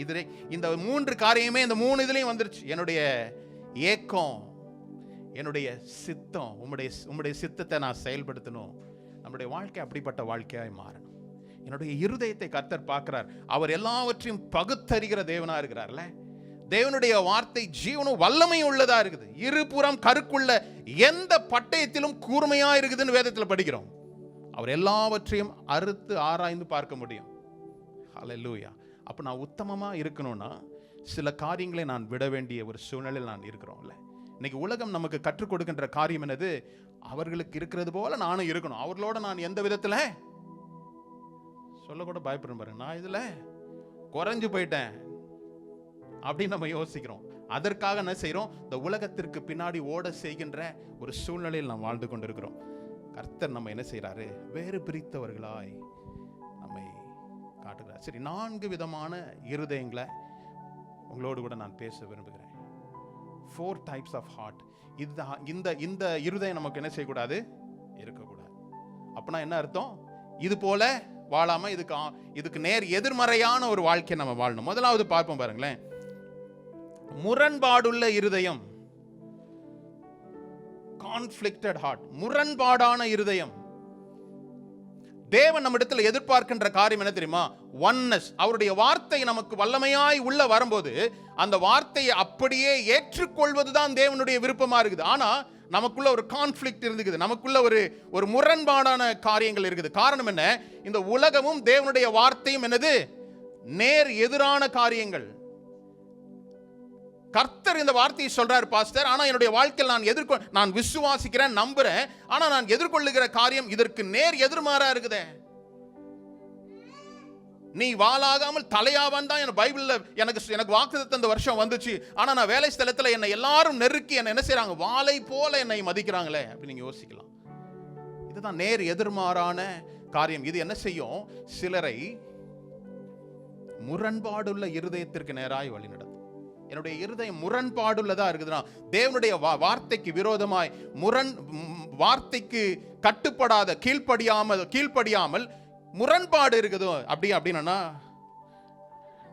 இதுல இந்த 3 காரியமே இந்த 3 இதுலயும் வந்துருச்சு. என்னுடைய ஏக்கம், என்னுடைய சித்தம், உம்முடைய சித்தத்தை நான் செயல்படுத்தணும். நம்முடைய வாழ்க்கை அப்படிப்பட்ட வாழ்க்கையாய் மாறணும். என்னுடைய இருதயத்தை கர்த்தர் பார்க்கிறார். அவர் எல்லாவற்றையும் பகுத்தறிகிற தேவனா இருக்கிறார்ல. தேவனுடைய வார்த்தை ஜீவனும் வல்லமையும் உள்ளதா இருக்குது. இருபுறம் கருக்குள்ள எந்த பட்டயத்திலும் கூர்மையா இருக்குதுன்னு வேதத்தில் படிக்கிறோம். அவர் எல்லாவற்றையும் அறுத்து ஆராய்ந்து பார்க்க முடியும். ஹல்லேலூயா. அப்ப நான் உத்தமமா இருக்கணும்னா சில காரியங்களை நான் விட வேண்டிய ஒரு சூழ்நிலையில் நான் இருக்கிறோம்ல. இன்னைக்கு உலகம் நமக்கு கற்றுக் கொடுக்கின்ற காரியம் என்னது? அவர்களுக்கு இருக்கிறது போல நானும் இருக்கணும். அவர்களோட நான் எந்த விதத்துல சொல்ல கூட பயப்படுறேன் பாருங்க, நான் இதுல குறைஞ்சு போயிட்டேன் அப்படின்னு நம்ம யோசிக்கிறோம். அதற்காக என்ன செய்யறோம்? இந்த உலகத்திற்கு பின்னாடி ஓட செய்கின்ற ஒரு சூழ்நிலையில் நாம் வாழ்ந்து கொண்டிருக்கிறோம். கர்த்தர் நம்ம என்ன செய்யறாரு? வேறு பிரித்தவர்களாய் நம்மை காட்டுகிறார். சரி, 4 விதமான இருதயங்களை உங்களோடு கூட நான் பேச விரும்புகிறேன். 4 types of heart. இந்த இருதயம் நமக்கு என்ன செய்யக்கூடாது? இருக்கக்கூடாது. அப்படின்னா என்ன அர்த்தம்? இது போல வாழாம இதுக்கு நேர் எதிர்மறையான ஒரு வாழ்க்கை நம்ம வாழணும். முதலாவது பார்ப்போம் பாருங்களேன், முரண்பாடுள்ள இருதயம். கான்ஃப்ளிக்டட் ஹார்ட், முரண்பாடான இருதயம். தேவன் நம்மிடத்தில் எதிர்பார்க்கின்ற காரியம் என்ன தெரியுமா? ஒன்னஸ். அவருடைய வார்த்தை நமக்கு வல்லமையாய் உள்ள வரும்போது அந்த வார்த்தையை அப்படியே ஏற்றுக்கொள்வதுதான் தேவனுடைய விருப்பமா இருக்குது. ஆனா நமக்குள்ள ஒரு கான்ஃப்ளிக்ட் இருக்குது, நமக்குள்ள ஒரு முரண்பாடான காரியங்கள் இருக்குது. காரணம் என்ன? இந்த உலகமும் தேவனுடைய வார்த்தையும் என்னது? நேர் எதிரான காரியங்கள். கர்த்தர் இந்த வார்த்தையை சொல்றாரு பாஸ்டர், ஆனா என்னுடைய வாழ்க்கையில் நான் விசுவாசிக்கிறேன், நம்புறேன், ஆனா நான் எதிர்கொள்ளுகிற காரியம் இதற்கு நேர் எதிர்மாறா இருக்குதே. நீ வாளாகாமல் தலையாவான் தான் என் பைபிள்ல எனக்கு வாக்குத்தத்தம் இந்த வருஷம் வந்துச்சு. ஆனா நான் வேலை ஸ்தலத்துல என்னை எல்லாரும் நெருக்கி என்ன செய்றாங்க? வாளை போல என்னை மதிக்கிறாங்களே அப்படி நீங்க யோசிக்கலாம். இதுதான் நேர் எதிர்மாறான காரியம். இது என்ன செய்யும்? சிலரை முரண்பாடுள்ள இருதயத்திற்கு நேராய் வழிநடத்தும். என்னுடைய இருதயம் முரண்பாடுள்ளதா இருக்குதுன்னா, தேவனுடைய வார்த்தைக்கு விரோதமாய் வார்த்தைக்கு கட்டுப்படாத கீழ்ப்படியாமல் முரண்பாடு இருக்குதோ அப்படின்னா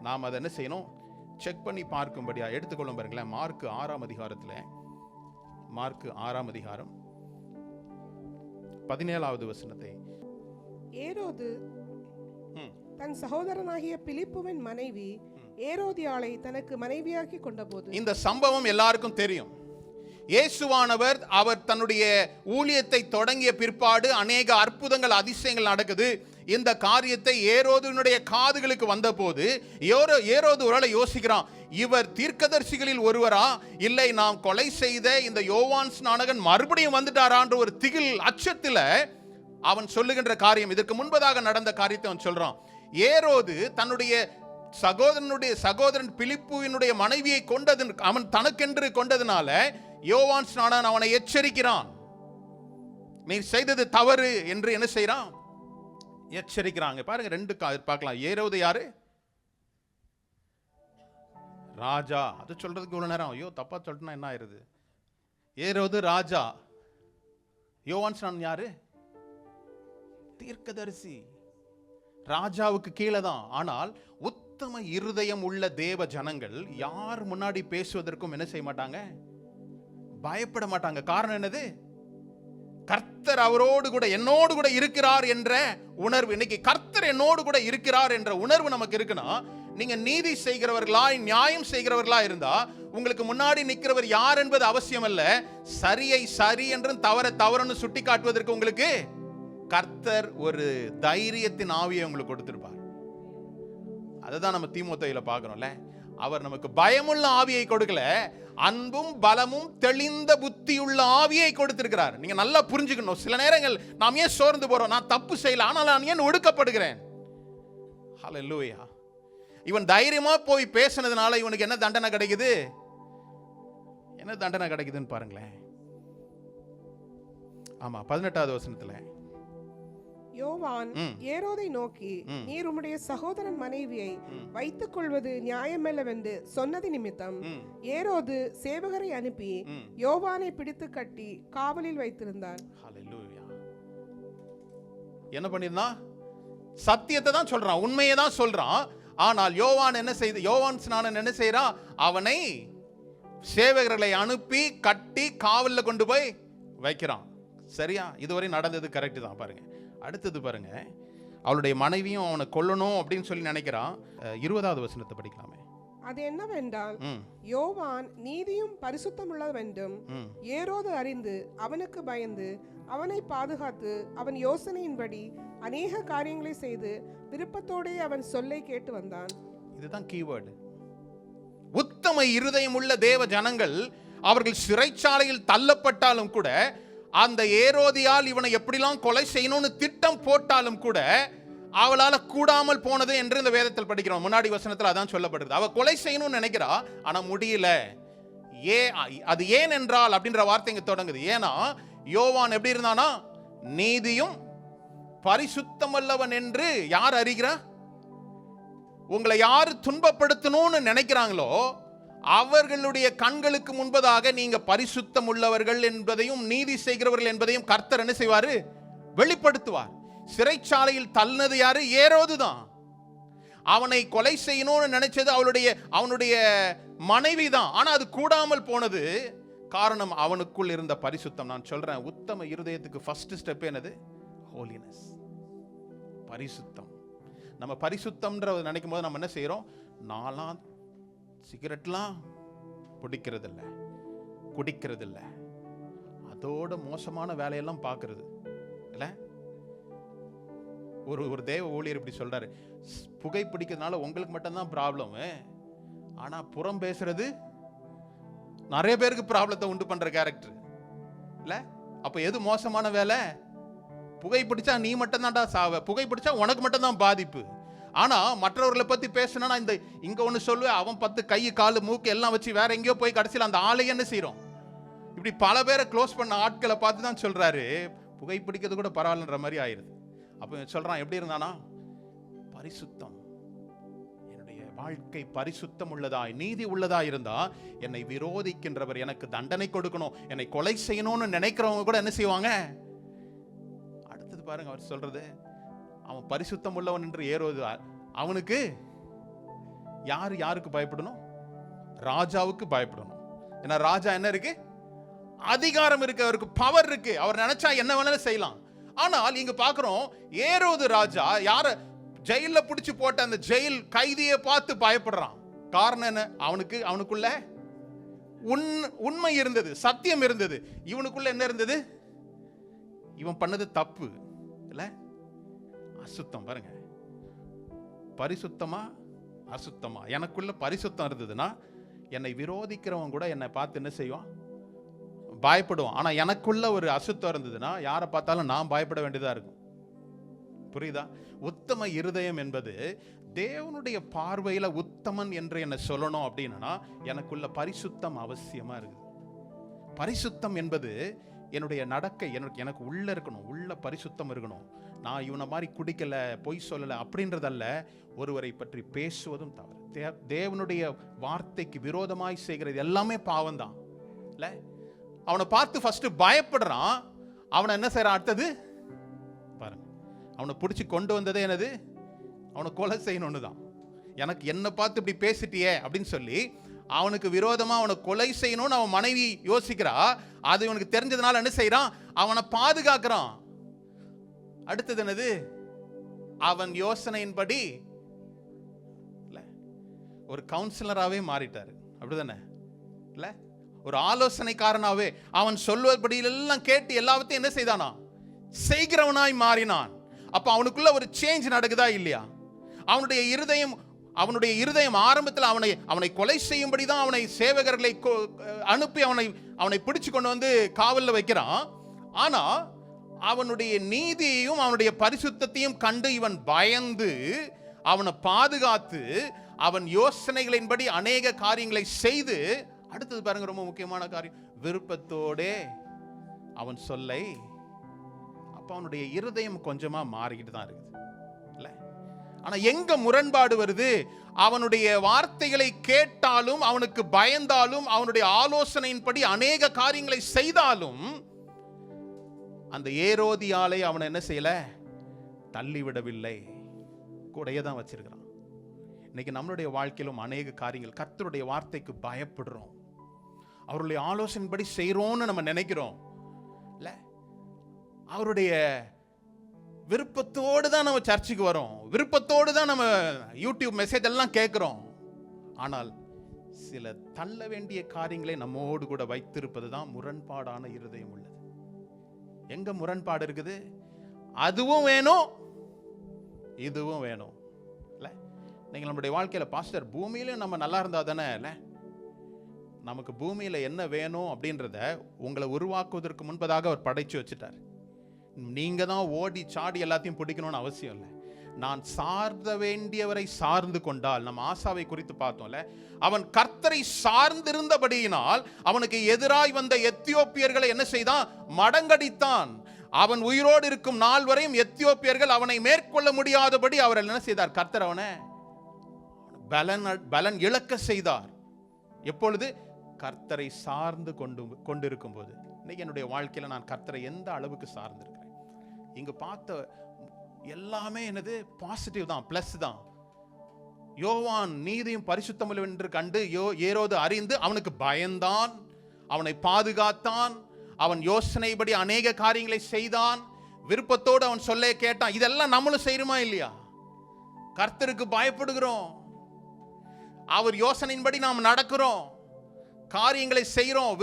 நாம் அதை என்ன செய்யணும்? செக் பண்ணி பார்க்கும்படியா எடுத்துக்கொள்ளும். பாருங்களேன், மார்க் 6ஆம் அதிகாரம் 17வது வசனத்தை. ஏரோது தன் சகோதரனாகிய பிலிப்புவின் மனைவி ஏரோதியாளை தனக்கு மனைவியாக்கி கொண்டபோது. இந்த சம்பவம் எல்லாருக்கும் தெரியும். இயேசுவானவர் அவர் தன்னுடைய ஊழியத்தை தொடங்கிய பிற்பாடு அநேக அற்புதங்கள் அதிசயங்கள் நடக்குது. இந்த காரியத்தை ஏரோதுனுடைய காதுகளுக்கு வந்தபோது ஏரோது ஒருவேளை யோசிக்கிறான், இவர் தீர்க்கதரிசிகளில் ஒருவரா, இல்லை நாம் கொலை செய்த இந்த யோவான் ஸ்நானகன் மறுபடியும் வந்துட்டாரான்ற ஒரு திகில் அச்சத்தில் அவன் சொல்லுகின்ற காரியம், இதற்கு முன்பதாக நடந்த காரியத்தை அவன் சொல்றான். ஏரோது தன்னுடைய சகோதரன் பிலிப்புவினுடைய மனைவியை அவன் தனக்கென்று கொண்டதுனால யோவான் ஸ்நானகன் அவனை எச்சரிக்கிறான். நீ செய்தது தவறு என்று என்ன செய்யறான்? எச்சரிக்கிறாங்க. பாருங்க, 2 பார்க்கலாம். ஏரோது யாரு? ராஜா. அது சொல்றதுக்கு இவ்வளவு நேரம், ஐயோ தப்பா சொல்லிட்டுனா என்ன ஆயிருது? ஏரோது ராஜா. யோவான் ஸ்நானன் யாரு? தீர்க்கதரிசி. ராஜாவுக்கு கீழே தான். ஆனால் உத்தம இருதயம் உள்ள தேவ ஜனங்கள் யார் முன்னாடி பேசுவதற்கும் என்ன செய்ய மாட்டாங்க? பயப்பட மாட்டாங்க. காரணம் என்னது? கர்த்தர் அவரோடு கூட என்னோடு கூட இருக்கிறார் என்ற உணர்வு. இன்னைக்கு கர்த்தர் என்னோடு கூட இருக்கிறார் என்ற உணர்வு நமக்கு இருக்குன்னா, நீங்க நீதி செய்கிறவர்களாய் நியாயம் செய்கிறவர்களா இருந்தா உங்களுக்கு முன்னாடி நிற்கிறவர் யார் என்பது அவசியம் அல்ல. சரியை சரி என்றும் தவறுன்னு சுட்டி காட்டுவதற்கு உங்களுக்கு கர்த்தர் ஒரு தைரியத்தின் ஆவியை உங்களுக்கு கொடுத்திருப்பார். அதுதான் நம்ம தீமோத்தேயுல பார்க்கிறோம்ல. அவர் நமக்கு பயமுள்ள ஆவியை கொடுக்கல, அன்பும் பலமும் தெளிந்த புத்தியுள்ள ஆவியை கொடுத்திருக்கிறார். நீங்க நல்லா புரிஞ்சுக்கணும். சில நேரங்கள் நாம் ஏன் சோர்ந்து போறோம்? நான் தப்பு செய்யல, ஆனால் நான் ஏன் ஒடுக்கப்படுகிறேன்? ஹல்லேலூயா. இவன் தைரியமா போய் பேசினதுனால இவனுக்கு என்ன தண்டனை கிடைக்குது? என்ன தண்டனை கிடைக்குதுன்னு பாருங்களேன். ஆமா, 18வது வசனத்துல யோவான் ஏரோதை நோக்கி, நீர் உம்முடைய சகோதரன் மனைவியை வைத்துக் கொள்வது நியாயமல்லவென்று சொன்னது நிமித்தம் ஏரோது சேவகரை அனுப்பி யோவானை பிடித்து கட்டி காவலில் வைத்திருந்தார். ஹல்லேலூயா. என்ன பண்ணிருந்தான்? சத்தியத்தை தான் சொல்றான், உண்மையை தான் சொல்றான். ஆனால் யோவான் ஸ்நானன் என்ன செய்யறான்? அவனை சேவகர்களை அனுப்பி கட்டி காவல்ல கொண்டு போய் வைக்கிறான். சரியா? இதுவரை நடந்தது கரெக்ட் தான். பாருங்க, அடுத்தது பாருங்க, அவளுடைய மனைவியும் அவனை கொல்லணும் அப்படின்னு சொல்லி நினைக்கிறான். 20வது வசனத்தை படிக்கலாமே. அது என்னவென்றால், யோவான் நீதியும் பரிசுத்தமுள்ளவென்றும் ஏரோது அறிந்து அவனுக்கு பயந்து அவனை பாதுகாத்து அவன் யோசனையின்படி அநேக காரியங்களை செய்து விருப்பத்தோடே அவன் சொல்லை கேட்டு வந்தான். இதுதான் கீவேர்டு. உத்தம இருதயம் உள்ள தேவ ஜனங்கள் அவர்கள் சிறைச்சாலையில் தள்ளப்பட்டாலும் கூட, அந்த ஏரோதியால் இவனை எப்படிலாம் கொலை செய்யணும்னு திட்டம் போட்டாலும் கூட அவளால கூடாமல் போனது என்று இந்த வேதத்தில் படிக்கிறோம். முன்னாடி வசனத்தில் அதான் சொல்லப்படுது. அவ கொலை செய்யணும்னு நினைக்கிறா, ஆனா முடியல. அது ஏன் என்றால் அப்படின்ற வார்த்தை இங்க தொடங்குது. ஏன்னா யோவான் எப்படி இருந்தானா? நீதியும் பரிசுத்தமல்லவன் என்று யார் அறிகிறா? உங்களை யாரு துன்பப்படுத்தணும்னு நினைக்கிறாங்களோ அவர்களுடைய கண்களுக்கு முன்பதாக நீங்க பரிசுத்தம் உள்ளவர்கள் என்பதையும் நீதி செய்கிறவர்கள் என்பதையும் கர்த்தர் என்ன செய்வாரு? வெளிப்படுத்துவார். சிறைச்சாலையில் தள்ளினது யாரு? ஏரோது தான். அவனை கொலை செய்யணும்னு நினைச்சது அவனுடைய மனைவி தான். ஆனா அது கூடாமல் போனது காரணம் அவனுக்குள் இருந்த பரிசுத்தம். நான் சொல்றேன், உத்தம இருதயத்துக்கு ஃபர்ஸ்ட் ஸ்டெப் என்னது? ஹோலினஸ், பரிசுத்தம். நம்ம பரிசுத்தம்ன்ற நினைக்கும் போது நம்ம என்ன செய்யறோம்? நாலாம் சிகரெட்லாம் பிடிக்கிறது இல்லை, குடிக்கிறது இல்லை, அதோட மோசமான வேலையெல்லாம் பார்க்கறது இல்லை. ஒரு தேவ ஊழியர் இப்படி சொல்றாரு, புகை பிடிக்கிறதுனால உங்களுக்கு மட்டும்தான் ப்ராப்ளம், ஆனா புறம் பேசுறது நிறைய பேருக்கு ப்ராப்ளத்தை உண்டு பண்ற கேரக்டர் இல்ல. அப்ப எது மோசமான வேலை? புகை பிடிச்சா நீ மட்டும் தான்டா சாவ, புகை பிடிச்சா உனக்கு மட்டும் தான் பாதிப்பு. ஆனா மற்றவர்களை பத்தி பேசணும்னா இங்க ஒண்ணு சொல்லுவேன், அவன் 10 கை காலு மூக்கு எல்லாம் வச்சு வேற எங்கேயோ போய் கடைசியில் அந்த ஆளை என்ன செய்யறோம்? இப்படி பல பேரை க்ளோஸ் பண்ண ஆட்களை பார்த்து தான் சொல்றாரு, புகை பிடிக்கிறது கூட பரவாயில்லன்ற மாதிரி ஆயிருது. அப்ப சொல்றான், எப்படி இருந்தானா? பரிசுத்தம். என்னுடைய வாழ்க்கை பரிசுத்தம் உள்ளதாய் நீதி உள்ளதாய் இருந்தா என்னை விரோதிக்கின்றவர் எனக்கு தண்டனை கொடுக்கணும், என்னை கொலை செய்யணும்னு நினைக்கிறவங்க கூட என்ன செய்வாங்க? அடுத்தது பாருங்க, அவர் சொல்றது, அவன் பரிசுத்தம் உள்ளவன் என்று ஏரோது. அவனுக்கு யாருக்கு பயப்படணும்? ராஜாவுக்கு பயப்படணும். ஏன்னா ராஜா என்ன இருக்கு? அதிகாரம் இருக்கு, அவருக்கு பவர் இருக்கு, அவர் நினைச்சா என்ன வேணாலும் செய்யலாம். ஆனால் இங்க பாக்குறோம், ஏரோது ராஜா யார ஜெயில பிடிச்சு போட்ட அந்த ஜெயில் கைதியை பார்த்து பயப்படுறான். காரணம் என்ன? அவனுக்குள்ள உண்மை இருந்தது, சத்தியம் இருந்தது. இவனுக்குள்ள என்ன இருந்தது? இவன் பண்ணது தப்பு இல்ல, அசுத்தம். பாருங்க, பரிசுத்தமா அசுத்தமா? எனக்குள்ள பரிசுத்தம் இருந்ததுன்னா என்னை விரோதிக்கிறவன் கூட என்னை பார்த்து என்ன செய்வான்? பயப்படுவான். ஆனா எனக்குள்ள ஒரு அசுத்தம் இருந்ததுன்னா யாரை பார்த்தாலும் நான் பயப்பட வேண்டியதா இருக்கும். புரியுதா? உத்தம இருதயம் என்பது தேவனுடைய பார்வையில உத்தமன் என்று என்ன சொல்லணும் அப்படின்னா எனக்குள்ள பரிசுத்தம் அவசியமா இருக்குது. பரிசுத்தம் என்பது என்னுடைய நடக்கை, எனக்கு உள்ள இருக்கணும், உள்ள பரிசுத்தம் இருக்கணும். நான் இவனை மாதிரி குடிக்கல, பொய் சொல்லல அப்படின்றதல்ல. ஒருவரை பற்றி பேசுவதும் தவறு. தேவனுடைய வார்த்தைக்கு விரோதமாய் செய்கிறது எல்லாமே பாவம் தான் இல்ல. அவனை பார்த்து ஃபர்ஸ்ட் பயப்படுறான், அவனை என்ன செய்யறான்? அடுத்தது பாருங்க, அவனை பிடிச்சி கொண்டு வந்ததே என்னது? அவனை கொலை செய்யணும்னு தான். எனக்கு என்ன பார்த்து இப்படி பேசிட்டியே அப்படின்னு சொல்லி அவனுக்கு விரோதமா அவனை கொலை செய்யணும்னு அவன் மனைவி யோசிக்கிறா. அது இவனுக்கு தெரிஞ்சதுனால என்ன செய்யறான்? அவனை பாதுகாக்கிறான். அடுத்தது என்னது? அவன் யோசனையின்படி ஒரு கவுன்சிலராகவே மாறிட்டாரு. அப்படிதானே இல்ல? ஒரு ஆலோசனைக்காரனாவே அவன் சொல்வதபடியெல்லாம் கேட்டு எல்லாத்தையும் என்ன செய்தானா? செய்கிறவனாய் மாறினான். அப்ப அவனுக்குள்ள ஒரு சேஞ்ச் நடக்குதா இல்லையா? அவனுடைய இருதயம் ஆரம்பத்தில் அவனை கொலை செய்யும்படி தான் அவனை சேவகர்களை அனுப்பி அவனை பிடிச்சு கொண்டு வந்து காவல்ல வைக்கிறான். ஆனா அவனுடைய நீதியையும் அவனுடைய பரிசுத்தத்தையும் கண்டு இவன் பயந்து அவனை பாதுகாத்து அவன் யோசனைகளின்படி அநேக காரியங்களை செய்து, அடுத்தது பாருங்க, ரொம்ப முக்கியமான காரியம், விருப்பத்தோடே அவன் சொல்லை. அப்ப அவனுடைய இருதயம் கொஞ்சமா மாறிக்கிட்டு தான் இருக்குது இல்ல. ஆனா எங்க முரண்பாடு வருது? அவனுடைய வார்த்தைகளை கேட்டாலும் அவனுக்கு பயந்தாலும் அவனுடைய ஆலோசனையின்படி அநேக காரியங்களை செய்தாலும் அந்த ஏரோதியாலை அவனை என்ன செய்யல? தள்ளிவிடவில்லை, கூடயே தான் வச்சிருக்கிறான். இன்னைக்கு நம்மளுடைய வாழ்க்கையிலும் அநேக காரியங்கள் கர்த்தருடைய வார்த்தைக்கு பயப்படுறோம், அவருடைய ஆலோசனைப்படி செய்கிறோன்னு நம்ம நினைக்கிறோம் இல்லை. அவருடைய விருப்பத்தோடு தான் நம்ம சர்ச்சுக்கு வரோம், விருப்பத்தோடு தான் நம்ம யூடியூப் மெசேஜ் எல்லாம் கேட்குறோம். ஆனால் சில தள்ள வேண்டிய காரியங்களை நம்மோடு கூட வைத்திருப்பது தான் முரண்பாடான இருதயம் உள்ளது. எங்க முரண்பாடு இருக்குது? அதுவும் வேணும் இதுவும் வேணும் இல்லை. நீங்கள் நம்முடைய வாழ்க்கையில் பாஸ்டர் பூமியிலும் நம்ம நல்லா இருந்தா தானே இல்லை, நமக்கு பூமியில் என்ன வேணும் அப்படின்றத உங்களை உருவாக்குவதற்கு முன்பதாக அவர் படைச்சு வச்சுட்டார். நீங்க தான் ஓடி சாடி எல்லாத்தையும் பிடிக்கணும்னு அவசியம் இல்லை. நான் சார்ந்த வேண்டியவரை சார்ந்து கொண்டால், நம்ம ஆசாவை குறித்து பார்த்தோம்ல, அவன் கர்த்தரை சார்ந்திருந்தபடியினால் அவனுக்கு எதிராய் வந்த எத்தியோப்பியர்களை என்ன செய்தான்? மடங்கடித்தான். அவன் உயிரோடு இருக்கும் நாள் வரையும் எத்தியோப்பியர்கள் அவனை மேற்கொள்ள முடியாதபடி அவர் என்ன செய்தார்? கர்த்தர் அவனை பலன் இழக்க செய்தார். எப்பொழுது? கர்த்தரை சார்ந்து கொண்டிருக்கும் போது. இன்னைக்கு என்னுடைய வாழ்க்கையில நான் கர்த்தரை எந்த அளவுக்கு சார்ந்திருக்கிறேன்? இங்க பார்த்த எல்லாமே என்னது? பாசிட்டிவ் தான், பிளஸ் தான். யோவான் நீதியும் பரிசுத்தமும் என்று கண்டு ஏரோது அறிந்து அவனுக்கு பயந்தான், அவனை பாதுகாத்தான், அவன் யோசனைப்படி அநேக காரியங்களை செய்தான், விருப்பத்தோடு அவன் சொல்ல கேட்டான். இதெல்லாம் நம்மளும் செய்யணுமா இல்லையா? கர்த்தருக்கு பயப்படுகிறோம், அவர் யோசனையின்படி நாம் நடக்கிறோம், காரியங்களை செய்கிறோம்,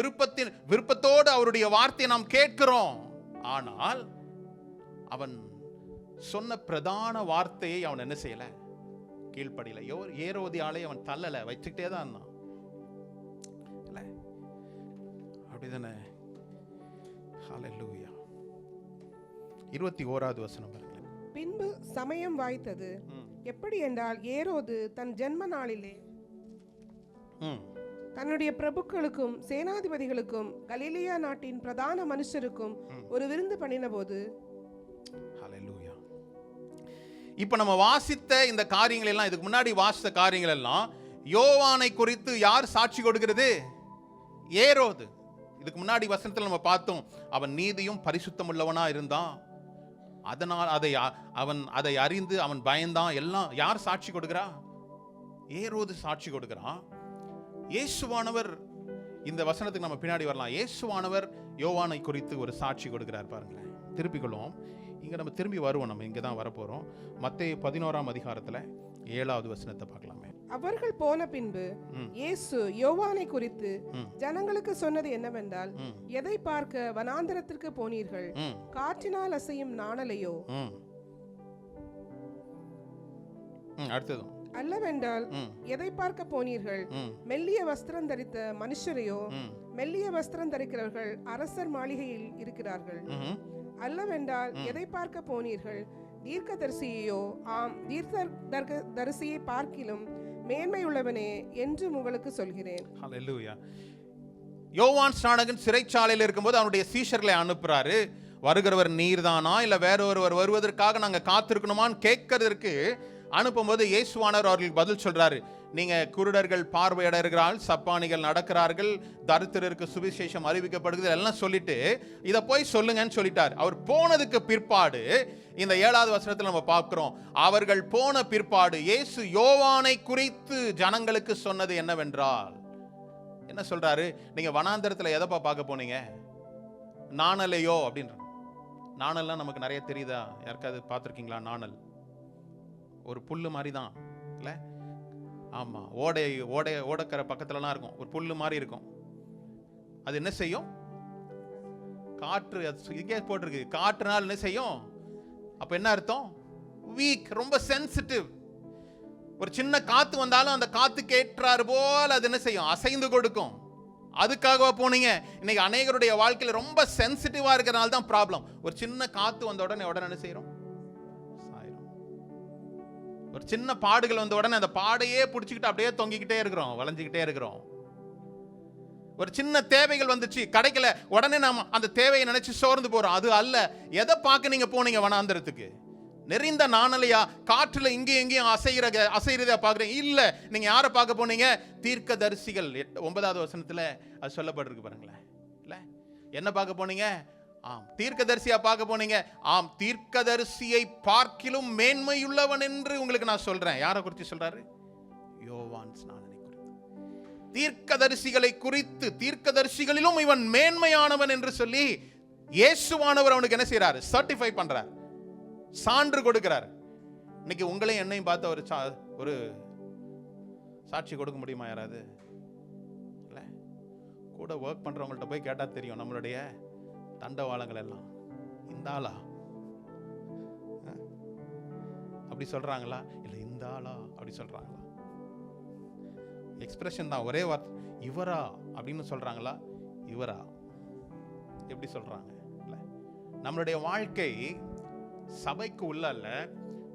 விருப்பத்தோடு அவருடைய வார்த்தையை நாம் கேட்கிறோம். ஆனால் அவன் சொன்ன பிரதான வார்த்தையை அவன் என்ன செய்யல? கீழ்ப்படியில. ஏரோதியாலே அவன் தள்ளல, வச்சுக்கிட்டே தான் இருந்தான். அப்படிதானே? ஹல்லேலூயா. 21வது வசனம் பாருங்க. பின்பு சமயம் வாய்த்தது. எப்படி என்றால், ஏரோது தன் ஜென்ம நாளிலே தன்னுடைய பிரபுக்களுக்கும் சேனாதிபதிகளுக்கும் கலிலேயா நாட்டின் பிரதான மனுஷருக்கும் ஒரு விருந்து பண்ணின போது. ஹல்லேலூயா. இப்ப நம்ம வாசித்த இந்த காரியங்கள் எல்லாம், இதுக்கு முன்னாடி வாசித்த காரியங்கள் எல்லாம் யோவானை குறித்து யார் சாட்சி கொடுக்கிறது? ஏரோது. இதுக்கு முன்னாடி வசனத்தில் நம்ம பார்த்தோம், அவன் நீதியும் பரிசுத்தம் உள்ளவனா இருந்தான், அதனால் அவன் அதை அறிந்து அவன் பயந்தான். எல்லாம் யார் சாட்சி கொடுக்கிறா? ஏரோது சாட்சி கொடுக்கிறான். இயேசுவானவர், இந்த வசனத்துக்கு நம்ம பின்னாடி வரலாம், இயேசுவானவர் யோவானை குறித்து ஒரு சாட்சி கொடுக்கிறார். பாருங்களேன், திருப்பிக் கொள்வோம். இங்க நம்ம திரும்பி வருவோம், நம்ம இங்க தான் வரப்போறோம். மத்தேயு 11ஆம் அதிகாரத்துல 7வது வசனத்தை பார்க்கலாமே. அவர்கள் போன பின்பு இயேசு யோவானை குறித்து ஜனங்களுக்கு சொன்னது என்னவென்றால், எதை பார்க்க வனாந்தரத்திற்கு போனீர்கள்? காற்றினால் அசையும் நாணலையோ? அடுத்ததும் அல்லவென்றால் எதை பார்க்க போனீர்கள்? மெல்லிய வஸ்திரம் தரித்த மனுஷரையோ? மெல்லிய வஸ்திரம் தரிக்கிறவர்கள் அரசர் மாளிகையில் இருக்கிறார்கள். அல்லவென்றால் எதை பார்க்க போனீர்கள்? தீர்க்கதரிசியையோ? ஆம், தீர்க்கதரிசியை பார்க்கிலும் மேன்மை உள்ளவனே என்று உங்களுக்கு சொல்கிறேன். ஹல்லேலூயா. யோவான் ஸ்நானகன் சிறைச்சாலையில் இருக்கும்போது அவனுடைய சீஷர்களை அனுப்புறாரு. வருகிறவர் நீர்தானா இல்ல வேற ஒருவர் வருவதற்காக நாங்க காத்திருக்கணுமான்னு கேட்கறதற்கு அனுப்பும்போது இயேசுவானவர் அவர்களுக்கு பதில் சொல்றாரு. நீங்க குருடர்கள் பார்வையிடுகிறார்கள், சப்பானிகள் நடக்கிறார்கள், தரித்திரருக்கு சுவிசேஷம் அறிவிக்கப்படுகிறது எல்லாம் சொல்லிட்டு இதை போய் சொல்லுங்கன்னு சொல்லிட்டார். அவர் போனதுக்கு பிற்பாடு இந்த 7வது வசனத்தில் நம்ம பார்க்கிறோம், அவர்கள் போன பிற்பாடு இயேசு யோவானை குறித்து ஜனங்களுக்கு சொன்னது என்னவென்றால், என்ன சொல்றாரு? நீங்க வனாந்தரத்தில் எதைப்பா பார்க்க போனீங்க? நாணலையோ அப்படின்ற. நாணல்லாம் நமக்கு நிறைய தெரியுதா? யாருக்காவது பார்த்துருக்கீங்களா? நாணல் ஒரு புல்லு மாதிரி தான் இல்லை? ஆமாம், ஓடக்கரை பக்கத்துலலாம் இருக்கும், ஒரு புல்லு மாதிரி இருக்கும். அது என்ன செய்யும்? காற்று, இங்கே போட்டிருக்கு, காற்றுனால் என்ன செய்யும்? அப்போ என்ன அர்த்தம்? வீக், ரொம்ப சென்சிட்டிவ். ஒரு சின்ன காற்று வந்தாலும் அந்த காற்றுக்கு ஏற்றாறு போல் அது என்ன செய்யும்? அசைந்து கொடுக்கும். அதுக்காகவா போனீங்க? இன்னைக்கு அநேகருடைய வாழ்க்கையில் ரொம்ப சென்சிட்டிவாக இருக்கிறனால தான் ப்ராப்ளம். ஒரு சின்ன காற்று வந்த உடனே என்ன செய்கிறோம்? ஒரு சின்ன பாடுகள் வந்த உடனே அந்த பாடையே பிடிச்சிக்கிட்டு அப்படியே தொங்கிக்கிட்டே இருக்கிறோம், வளைஞ்சிக்கிட்டே இருக்கிறோம். ஒரு சின்ன தேவைகள் வந்துச்சு, கிடைக்கல, உடனே நாம அந்த தேவையை நினைச்சு சோர்ந்து போறோம். அது அல்ல. எதை பார்க்க நீங்க போனீங்க வனாந்தரத்துக்கு? நெறிந்த நாணலையா? காற்றுல இங்கேயும் எங்கேயும் அசைறதா பாக்குறீங்க? இல்ல. நீங்க யாரை பார்க்க போனீங்க? தீர்க்கதரிசிகள். 9வது வசனத்துல அது சொல்லப்பட்டிருக்கு பாருங்களேன். இல்ல, என்ன பார்க்க போனீங்க? ஆம், தீர்க்கதரிசியா பார்க்க போனீங்க. ஆம், தீர்க்கதரிசியை பார்க்கிலும் மேன்மையுள்ளவன் என்று உங்களுக்கு நான் சொல்றேன். யாரை குறித்து சொல்றாரு? யோவான் ஸ்நானனை குறித்து. தீர்க்கதரிசிகளை குறித்து, தீர்க்கதரிசிகளிலும் இவன் மேன்மையானவன் என்று சொல்லி இயேசுவானவர் அவனுக்கு என்ன செய்யறாரு? சர்டிஃபை பண்றார், சான்று கொடுக்கிறார். இன்னைக்கு உங்களையும் என்னையும் பார்த்த ஒரு சாட்சி கொடுக்க முடியுமா யாராவது? இல்ல, கூட ஒர்க் பண்றவங்கள்ட்ட போய் கேட்டா தெரியும் நம்மளுடைய தண்டவாளங்கள் எல்லாம். இந்த ஆளா அப்படி சொல்றாங்களா? இல்ல இந்த ஆளா அப்படி சொல்றாங்களா? எக்ஸ்பிரஷன் தான், ஒரே வார்த்தை. இவரா அப்படின்னு சொல்றாங்களா? இவரா எப்படி சொல்றாங்க? இல்ல, நம்மளுடைய வாழ்க்கை சபைக்கு உள்ள அல்ல,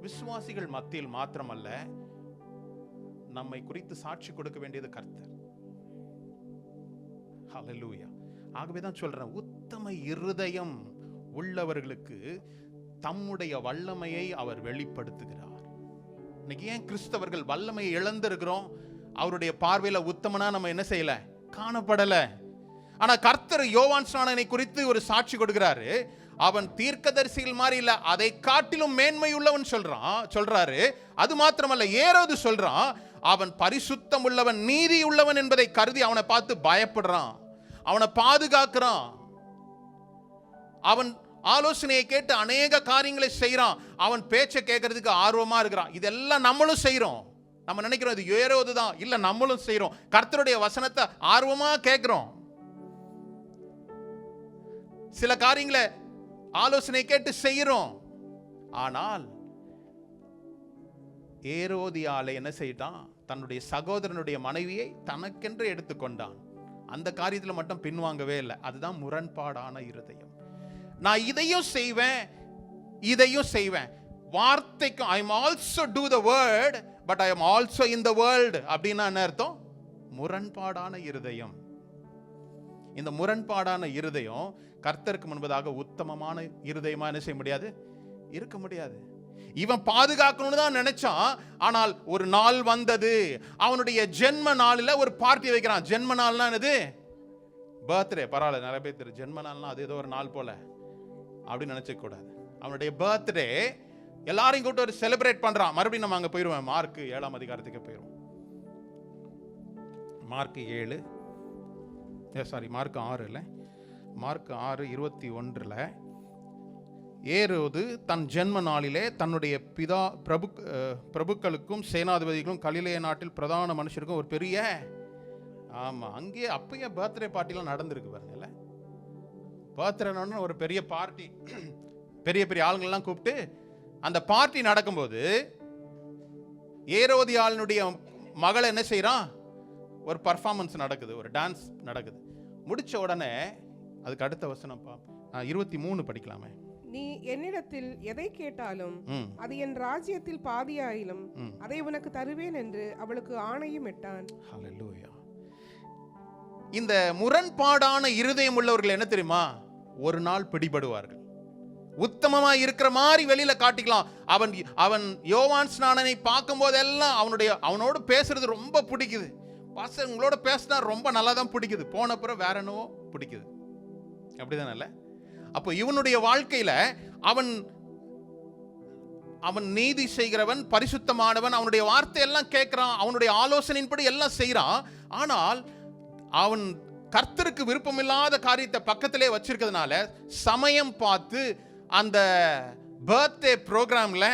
விசுவாசிகள் மத்தியில் மாத்திரமல்ல, நம்மை குறித்து சாட்சி கொடுக்க வேண்டியது கர்த்தர். ஹல்லேலூயா. ஆகவே தான் சொல்றேன், உத்தம இருதயம் உள்ளவர்களுக்கு தம்முடைய வல்லமையை அவர் வெளிப்படுத்துகிறார். இன்னைக்கு ஏன் கிறிஸ்தவர்கள் வல்லமையை இழந்திருக்கிறோம்? அவருடைய பார்வையில உத்தமனா நம்ம என்ன செய்யல, காணப்படல. ஆனா கர்த்தர் யோவான் ஸ்நானனை குறித்து ஒரு சாட்சி கொடுக்கிறாரு. அவன் தீர்க்கதரிசிகள் மாதிரி இல்ல, அதை காட்டிலும் மேன்மை உள்ளவன் சொல்றாரு. அது மாத்திரமல்ல, ஏரோது சொல்றான் அவன் பரிசுத்தம் உள்ளவன், நீதி உள்ளவன் என்பதை கருதி அவனை பார்த்து பயப்படுறான், அவனை பாதுகாக்கிறான். அவன் ஆலோசனையை கேட்டு அநேக காரியங்களை செய்யறான். அவன் பேச்சை கேட்கறதுக்கு ஆர்வமா இருக்கிறான். இதெல்லாம் நம்மளும் செய்யறோம். நம்ம நினைக்கிறோம் இது ஏரோது தான். இல்ல, நம்மளும் செய்யறோம். கர்த்தருடைய வசனத்தை ஆர்வமா கேட்கிறோம். சில காரியங்களை ஆலோசனை கேட்டு செய்யறோம். ஆனால் ஏரோதியாலே என்ன செய்தான்? தன்னுடைய சகோதரனுடைய மனைவியை தனக்கென்று எடுத்துக்கொண்டான். அந்த காரியத்தில் மட்டும் பின்வாங்கவே இல்லை. அதுதான் முரண்பாடான இருதயம். நான் இதையும் செய்வேன், இதையும் செய்வேன். வார்த்தைக்கு I am also to the word but I am also in the world அப்படின்னா என்ன அர்த்தம்? முரண்பாடான இருதயம். இந்த முரண்பாடான இருதயம் கர்த்தருக்கு முன்பதாக உத்தமமான இருதயமா என்ன செய்ய முடியாது, இருக்க முடியாது. இவன் பாதுகாக்கணும்னு தான் நினைச்சான். ஆனால் ஒரு நாள் வந்தது, அவனுடைய ஜென்ம நாளில் ஒரு பார்ட்டி வைக்கிறான். ஜென்ம நாள்னா என்னது? பர்த்டே. பரவாயில்ல, நிறைய பேர் ஜென்ம நாள்னா அது ஏதோ ஒரு நாள் போல அப்படின்னு நினைச்ச கூடாது. அவனுடைய பர்த்டே எல்லாரையும் கூப்பிட்டு ஒரு செலிப்ரேட் பண்றான். மறுபடியும் நம்ம அங்க போயிருவோம், மார்க் 7ஆம் அதிகாரத்துக்கு போயிருவோம். மார்க் 7, மார்க் 6 இல்லை, மார்க் 6:21 ஏரோது தன் ஜென்ம நாளிலே தன்னுடைய பிதா பிரபுக்களுக்கும் சேனாதிபதிகளும் கலிலேய நாட்டில் பிரதான மனுஷருக்கும் ஒரு பெரிய அங்கே அப்பயே பர்த்டே பார்ட்டிலாம் நடந்திருக்கு பாருங்கல்ல. பர்த்டே ஒரு பெரிய பார்ட்டி, பெரிய பெரிய ஆளுங்கள்லாம் கூப்பிட்டு அந்த பார்ட்டி நடக்கும்போது ஏரோதியாளுடைய மகளை என்ன செய்யறான்? ஒரு பர்ஃபார்மன்ஸ் நடக்குது, ஒரு டான்ஸ் நடக்குது. முடிச்ச உடனே அதுக்கு அடுத்த வசனம் 23 படிக்கலாமே. நீ என்னிடத்தில் எதை கேட்டாலும் அது என் ராஜ்யத்தில் பாதியாயிலும் அதை உனக்கு தருவேன் என்று அவளுக்கு ஆணையும் இட்டான். ஹல்லேலூயா. இந்த முரண்பாடான இருதயம் உள்ளவர்கள் என்ன தெரியுமா? ஒரு நாள் பிடிபடுவார்கள். உத்தமமா இருக்கிற மாதிரி வெளியில காட்டிக்கலாம். அவன் யோவான் ஸ்நானனை பார்க்கும் போதெல்லாம் அவனோடு பேசுறது ரொம்ப பிடிக்குது. பாஸ்டர் உங்களோட பேசினா ரொம்ப நல்லா தான் பிடிக்குது, போன அப்புறம் வேற என்னவோ பிடிக்குது. அப்படிதானே இல்ல? அப்போ இவனுடைய வாழ்க்கையில அவன் நீதி செய்கிறவன், பரிசுத்தமானவன், அவனுடைய வார்த்தை எல்லாம் கேட்கிறான், அவனுடைய ஆலோசனையின்படி எல்லாம் செய்யறான். ஆனால் அவன் கர்த்தருக்கு விருப்பமில்லாத காரியத்தை பக்கத்திலே வச்சிருக்கிறதுனால சமயம் பார்த்து அந்த பர்த்டே ப்ரோக்ராம்ல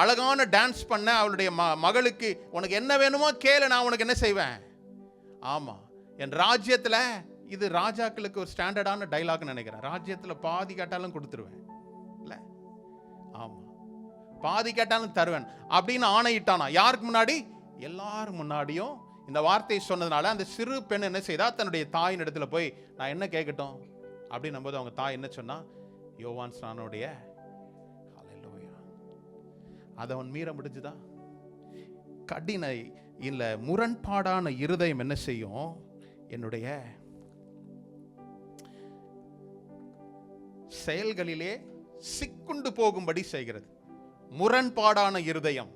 அழகான டான்ஸ் பண்ண அவளுடைய மகளுக்கு உனக்கு என்ன வேணுமோ கேளு, நான் உனக்கு என்ன செய்வேன். ஆமா, என் ராஜ்யத்துல, இது ராஜாக்களுக்கு ஒரு ஸ்டாண்டர்டான டைலாக்னு நினைக்கிறேன், ராஜ்யத்துல பாதி கேட்டாலும் கொடுத்துருவேன் இல்ல, ஆமா பாதி கேட்டாலும் தருவேன் அப்படின்னு ஆணையிட்டானா. யாருக்கு முன்னாடி? எல்லாரும் முன்னாடியும். இந்த வார்த்தையை சொன்னதுனால அந்த சிறு பெண் என்ன செய்தா? தன்னுடைய தாயின் இடத்துல போய் நான் என்ன கேட்கட்டும் அப்படின்னு நம்போது அவங்க தாய் என்ன சொன்னா? யோவான் ஸ்நானனுடைய ஹல்லேலூயா. அதை அவன் மீற முடிஞ்சுதா? கடின இல்ல முரண்பாடான இருதயம் என்ன செய்யும்? என்னுடைய செயல்களிலே சிக்குண்டு போகும்படி செய்கிறது. முரண்பாடான இருதயம்.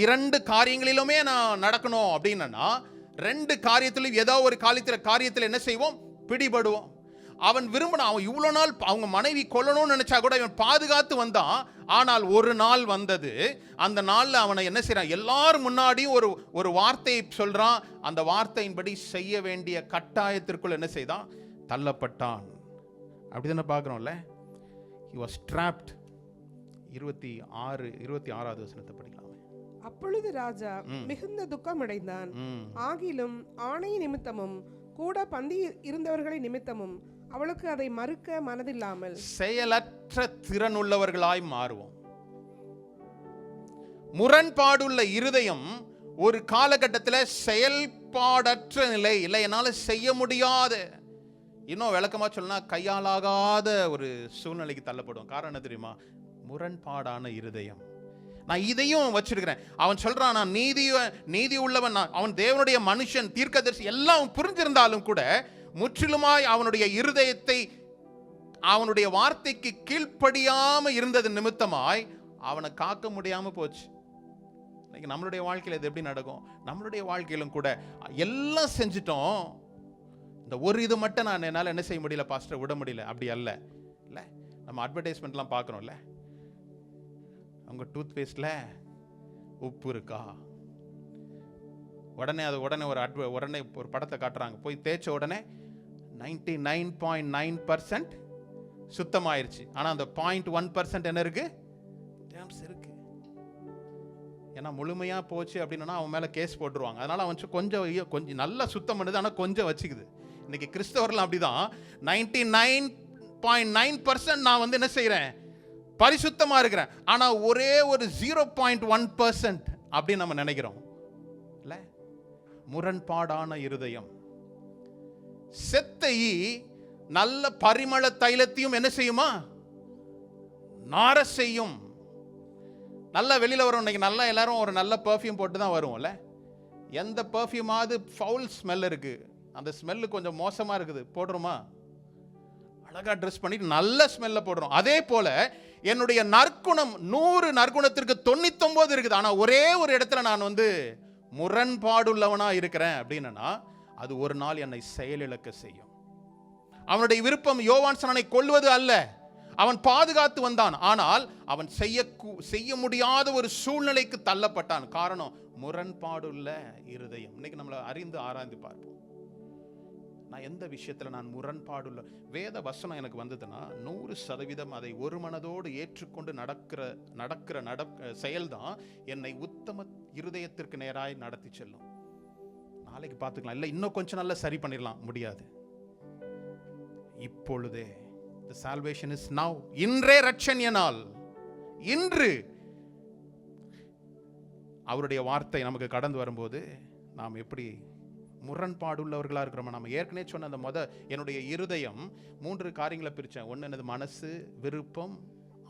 இரண்டு காரியங்களிலுமே நான் நடக்கணும் அப்படின்னா ரெண்டு காரியத்திலும் ஏதோ ஒரு காரியத்தில் என்ன செய்வோம்? பிடிபடுவோம். அவன் விரும்பினான். அவன் இவ்வளோ நாள் அவங்க மனைவி கொல்லணும்னு நினைச்சா கூட இவன் பாதுகாத்து வந்தான். ஆனால் ஒரு நாள் வந்தது, அந்த நாளில் அவனை என்ன செய்யறான், எல்லாரும் முன்னாடியும் ஒரு வார்த்தையை சொல்றான். அந்த வார்த்தையின்படி செய்ய வேண்டிய கட்டாயத்திற்குள் என்ன செய்தான், தள்ளப்பட்டான். அப்படிதானே பார்க்குறோம்ல. he was trapped. 26வது வசனத்தை படிக்கலாம். அப்பொழுது ராஜா மிகுந்த துக்கம் அடைந்தான். ஆகிலும் ஆணை நிமித்தமும் கூட பந்தி இருந்தவர்களை நிமித்தமும் அவளுக்கு அதை மறுக்க மனதில்லாமல் செயலற்ற திறனுள்ளவர்களாய் மாறுவோம். முரண்பாடுள்ள இருதயம் ஒரு காலகட்டத்தில் செயல்பாடற்ற நிலை, இல்லை என்னால் செய்ய முடியாத, இன்னும் விளக்கமா சொன்னா கையாலாகாத ஒரு சூழ்நிலைக்கு தள்ளப்படும். காரணம் என்ன தெரியுமா? முரண்பாடான இருதயம். நான் இதையும் வச்சிருக்கிறேன். அவன் சொல்றான், நான் நீதி உள்ளவன், அவன் தேவனுடைய மனுஷன், தீர்க்கதரிசி, எல்லாம் புரிஞ்சிருந்தாலும் கூட முற்றிலுமாய் அவனுடைய இருதயத்தை அவனுடைய வார்த்தைக்கு கீழ்ப்படியாம இருந்தது நிமித்தமாய் அவனை காக்க முடியாம போச்சு. இன்னைக்கு நம்மளுடைய வாழ்க்கையில் இது எப்படி நடக்கும்? நம்மளுடைய வாழ்க்கையிலும் கூட எல்லாம் செஞ்சிட்டோம், இந்த ஒரு இது மட்டும் நான் என்னால் என்ன செய்ய முடியல பாஸ்டர், விட முடியல. அப்படி அல்ல. இல்லை, நம்ம அட்வர்டைஸ்மெண்ட்லாம் பார்க்குறோம்ல, அவங்க டூத் பேஸ்ட்ல உப்பு இருக்கா, உடனே ஒரு படத்தை காட்டுறாங்க, போய் தேய்ச்ச உடனே 99.9% சுத்தமாயிருச்சு. ஆனால் அந்த 0.1% என்ன இருக்கு, டேம்ஸ் இருக்கு. ஏன்னா முழுமையாக போச்சு அப்படின்னா அவன் மேலே கேஸ் போட்டுருவாங்க. அதனால அவன் கொஞ்சம் நல்லா சுத்தம் பண்ணுது, ஆனால் கொஞ்சம் வச்சுக்குது. இன்னைக்கு கிறிஸ்தவர்கள் அப்படிதான். 99.9% நான் என்ன செய்கிறேன், பரிசுத்தமாக இருக்கிறேன். ஆனால் ஒரே ஒரு 0.1% அப்படின்னு நம்ம நினைக்கிறோம். இல்லை, முரண்பாடான இருதயம். செத்தை நல்ல பரிமள தைலத்தையும் என்ன செய்யுமா, நார செய்யும். நல்லா வெளியில் வரும். இன்னைக்கு நல்லா எல்லாரும் ஒரு நல்ல பர்ஃப்யூம் போட்டு தான் வருவோம்ல. எந்த பர்ஃப்யூமாவது ஃபவுல் ஸ்மெல் இருக்கு, அந்த ஸ்மெல்லு கொஞ்சம் மோசமாக இருக்குது, போடுறோமா? அழகாக ட்ரெஸ் பண்ணிட்டு நல்ல ஸ்மெல்ல போடுறோம். அதே போல என்னுடைய நற்குணம் 100 நற்குணத்திற்கு 99 இருக்குது. ஆனால் ஒரே ஒரு இடத்துல நான் முரண்பாடுள்ளவனா இருக்கிறேன் அப்படின்னா அது ஒரு நாள் என்னை செயலிழக்க செய்யும். அவனுடைய விருப்பம் யோவான் ஸ்நானனை கொல்வது அல்ல, அவன் பாதுகாத்து வந்தான். ஆனால் அவன் செய்ய முடியாத ஒரு சூழ்நிலைக்கு தள்ளப்பட்டான். காரணம் முரண்பாடுள்ள இருதயம். இன்னைக்கு நம்மளை அறிந்து ஆராய்ந்து பார்ப்போம். நான் எந்த விஷயத்துல நான் முரண்பாடுள்ள வேத வசனம் எனக்கு வந்ததுன்னா 100% அதை ஒரு மனதோடு ஏற்றுக்கொண்டு நடக்கிற செயல்தான் என்னை உத்தம இருதயத்திற்கு நேராய் நடத்தி செல்லும். நாளைக்கு பார்த்துக்கலாம், இல்லை இன்னும் கொஞ்சம் நல்லா சரி பண்ணிடலாம், முடியாது. இப்பொழுதே the salvation is now. இன்றே ரட்சணிய நாள். இன்று அவருடைய வார்த்தை நமக்கு கடந்து வரும்போது நாம் எப்படி முரண்பாடுள்ளவர்களா இருக்கிறோம். நம்ம ஏற்கனவே சொன்ன அந்த என்னுடைய இருதயம் 3 காரியங்களை பிரிச்சேன். ஒன்று எனது மனசு, விருப்பம்,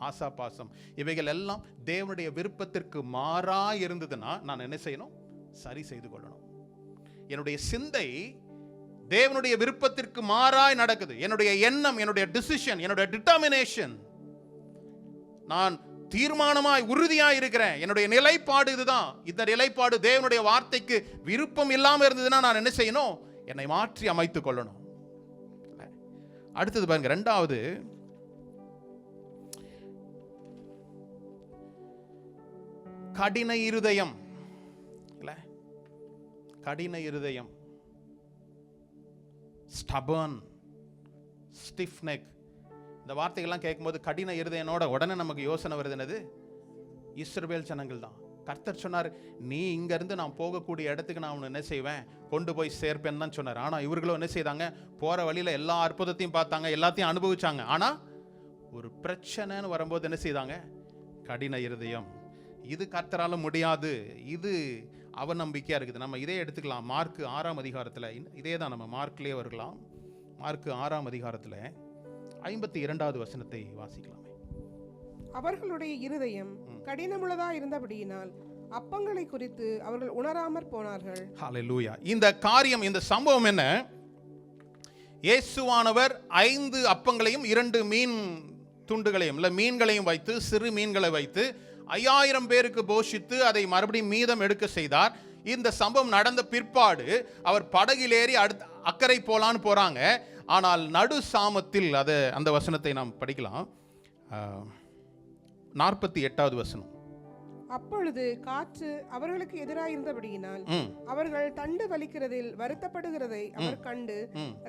ஆசா பாசம். இவைகள் எல்லாம் தேவனுடைய விருப்பத்திற்கு மாறா இருந்ததுன்னா நான் என்ன செய்யணும், சரி செய்து கொள்ளணும். என்னுடைய சிந்தை தேவனுடைய விருப்பத்திற்கு மாறாய் நடக்குது. என்னுடைய எண்ணம், என்னுடைய டிசிஷன், என்னுடைய டிட்டர்மினேஷன், நான் தீர்மானமாய் உறுதியாய் இருக்கிறேன், என்னுடைய நிலைப்பாடு இதுதான். இந்த நிலைப்பாடு தேவனுடைய வார்த்தைக்கு விருப்பம் இல்லாம இருந்ததுன்னா நான் என்ன செய்யணும், என்னை மாற்றி அமைத்துக் கொள்ளணும். அடுத்தது பாருங்க, 2வது கடின இருதயம். கடின இருதயம், stubborn, stiff neck. இந்த வார்த்தைகள்லாம் கேட்கும்போது கடின இருதயனோட உடனே நமக்கு யோசனை வருது என்னது, இஸ்ரவேல் ஜனங்கள் தான். கர்த்தர் சொன்னார், நீ இங்கேருந்து நான் போகக்கூடிய இடத்துக்கு நான் உன்னை என்ன செய்வேன், கொண்டு போய் சேர்ப்பேன்னு தான் சொன்னார். ஆனால் இவர்களும் என்ன செய்தாங்க, போகிற வழியில் எல்லா அற்புதத்தையும் பார்த்தாங்க, எல்லாத்தையும் அனுபவிச்சாங்க. ஆனால் ஒரு பிரச்சனைன்னு வரும்போது என்ன செய்தாங்க, கடின இருதயம். இது கர்த்தரால முடியாது, இது அவநம்பிக்கையாக இருக்குது. நம்ம இதே எடுத்துக்கலாம். மார்க் 6ஆம் அதிகாரத்தில் இதே தான், நம்ம மார்க்லேயே வரலாம். மார்க் 6ஆம் அதிகாரத்தில் 52வது வசனத்தை வாசிக்கலாமே. அவர்களுடைய இருதயம் கடினமுள்ளதா இருந்தபடியினால் அப்பங்களை குறித்து அவர்கள் உணராமற் போனார்கள். ஹல்லேலூயா. இந்த காரியம், இந்த சம்பவம் என்ன, இயேசுவானவர் 5 அப்பங்களையும் 2 மீன் துண்டுகளையும் இல்லை மீன்களையும் வைத்து, சிறு மீன்களை வைத்து 5000 பேருக்கு போஷித்து அதை மறுபடியும் மீதம் எடுக்க செய்தார். இந்த சம்பவம் நடந்த பிற்பாடு அவர் படகில் ஏறி அக்கறை போலான்னு போறாங்க. ஆனால் நடு சாமத்தில் அந்த வசனத்தை நாம் படிக்கலாம். 48வது வசனம். அப்பொழுது காற்று அவர்களுக்கு எதிராயிருந்தபடியினால் அவர்கள் தண்டு வலிக்கிறதில் வருத்தப்படுகிறதை அவர் கண்டு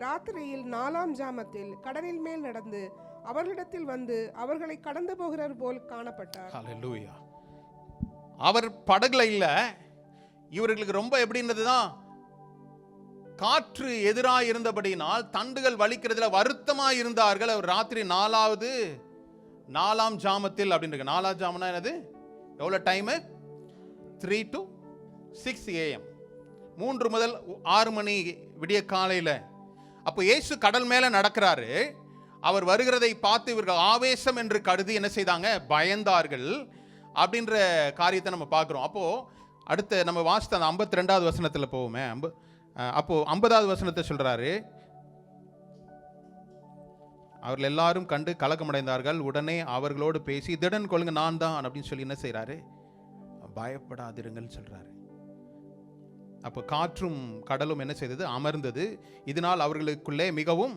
ராத்திரியில் 4ஆம் ஜாமத்தில் கடலில் மேல் நடந்து அவர்களிடத்தில் வந்து அவர்களை கடந்து போகிறார் போல் காணப்பட்டார். ஹல்லேலூயா. அவர் படகுல இல்ல, இவர்களுக்கு ரொம்ப எப்படின்றதுதான், காற்று எதிராக இருந்தபடினால் தண்டுகள் வலிக்கிறதுல வருத்தமா இருந்தார்கள். அவர் ராத்திரி 4ஆம் ஜாமத்தில் அப்படின்னு. 4ஆம் ஜாமனா என்னது? எவ்வளோ டைமு? 3 to 6 AM, 3 முதல் 6 மணி விடிய காலையில். அப்போ இயேசு கடல் மேலே நடக்கிறாரு. அவர் வருகிறதை பார்த்து இவர்கள் ஆவேசம் என்று கருதி என்ன செய்தாங்க? பயந்தார்கள் அப்படின்ற காரியத்தை நம்ம பார்க்குறோம். அப்போது அடுத்த நம்ம வாசித்த அந்த 52வது வசனத்தில் போவோமே. அப்போது 50வது வசனத்தை சொல்கிறாரு, அவர்கள் எல்லாரும் கண்டு கலக்கமடைந்தார்கள். உடனே அவர்களோடு பேசி, திடன் கொள்ளுங்க, நான் தான் அப்படின்னு சொல்லி என்ன செய்கிறாரு? பயப்படாதிருங்கள்னு சொல்கிறாரு. அப்போ காற்றும் கடலும் என்ன செய்தது? அமர்ந்தது. இதனால் அவர்களுக்குள்ளே மிகவும்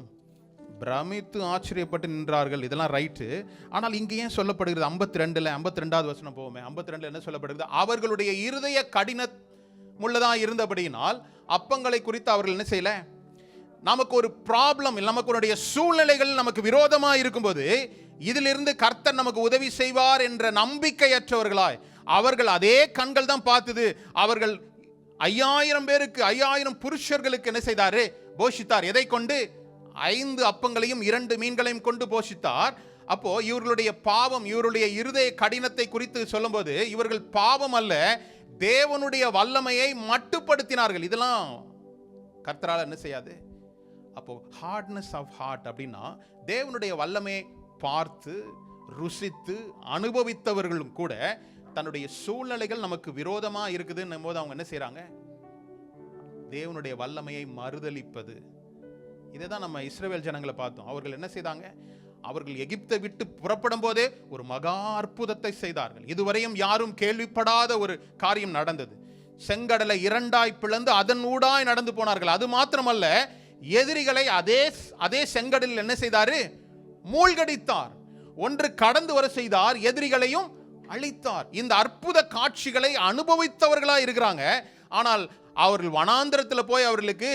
பிரமித்து ஆச்சரியப்பட்டு நின்றார்கள். இதெல்லாம் ரைட்டு. ஆனால் இங்கே ஏன் சொல்லப்படுகிறது? 52வது வசனம் போவோமே. 52 என்ன சொல்லப்படுகிறது? அவர்களுடைய இருதய கடினமுள்ளதாக இருந்தபடியினால் அப்பங்களை குறித்து அவர்கள் என்ன செய்யல. நமக்கு ஒரு ப்ராப்ளம், நமக்கு சூழ்நிலைகள் நமக்கு விரோதமாக இருக்கும்போது இதிலிருந்து கர்த்தர் நமக்கு உதவி செய்வார் என்ற நம்பிக்கையற்றவர்களாய் அவர்கள் அதே கண்கள் தான் பார்த்தது. அவர்கள் 5000 பேருக்கு 5000 புருஷர்களுக்கு என்ன செய்தாரு? போஷித்தார். எதை கொண்டு? 5 அப்பங்களையும் 2 மீன்களையும் கொண்டு போஷித்தார். அப்போ இவர்களுடைய பாவம், இவருடைய இருதய கடினத்தை குறித்து சொல்லும்போது இவர்கள் பாவம் அல்ல, தேவனுடைய வல்லமையை மட்டுப்படுத்தினார்கள். இதெல்லாம் கர்த்தரால் என்ன செய்யாது. அப்போ ஹார்ட்னஸ் ஆஃப் ஹார்ட் அப்படின்னா தேவனுடைய வல்லமையை பார்த்து ருசித்து அனுபவித்தவர்களும் கூட தன்னுடைய சூழ்நிலைகள் நமக்கு விரோதமா இருக்குதுன்னும் போது அவங்க என்ன செய்யறாங்க? தேவனுடைய வல்லமையை மறுதலிப்பது. இதை தான் நம்ம இஸ்ரவேல் ஜனங்களை பார்த்தோம். அவர்கள் என்ன செய்தாங்க? அவர்கள் எகிப்தை விட்டு புறப்படும் போதே ஒரு மகா அற்புதத்தை செய்தார்கள். இதுவரையும் யாரும் கேள்விப்படாத ஒரு காரியம் நடந்தது. செங்கடலை 2ஆய் பிளந்து அதன் ஊடாய் நடந்து போனார்கள். அது மாத்திரமல்ல, எதிரிகளை அதே செங்கடலில் என்ன செய்தாரு? மூழ்கடித்தார். ஒன்று கடந்து வர செய்தார், எதிரிகளையும் அழித்தார். இந்த அற்புத காட்சிகளை அனுபவித்தவர்களா இருக்கிறாங்க. ஆனால் அவர்கள் வனாந்திரத்தில் போய் அவர்களுக்கு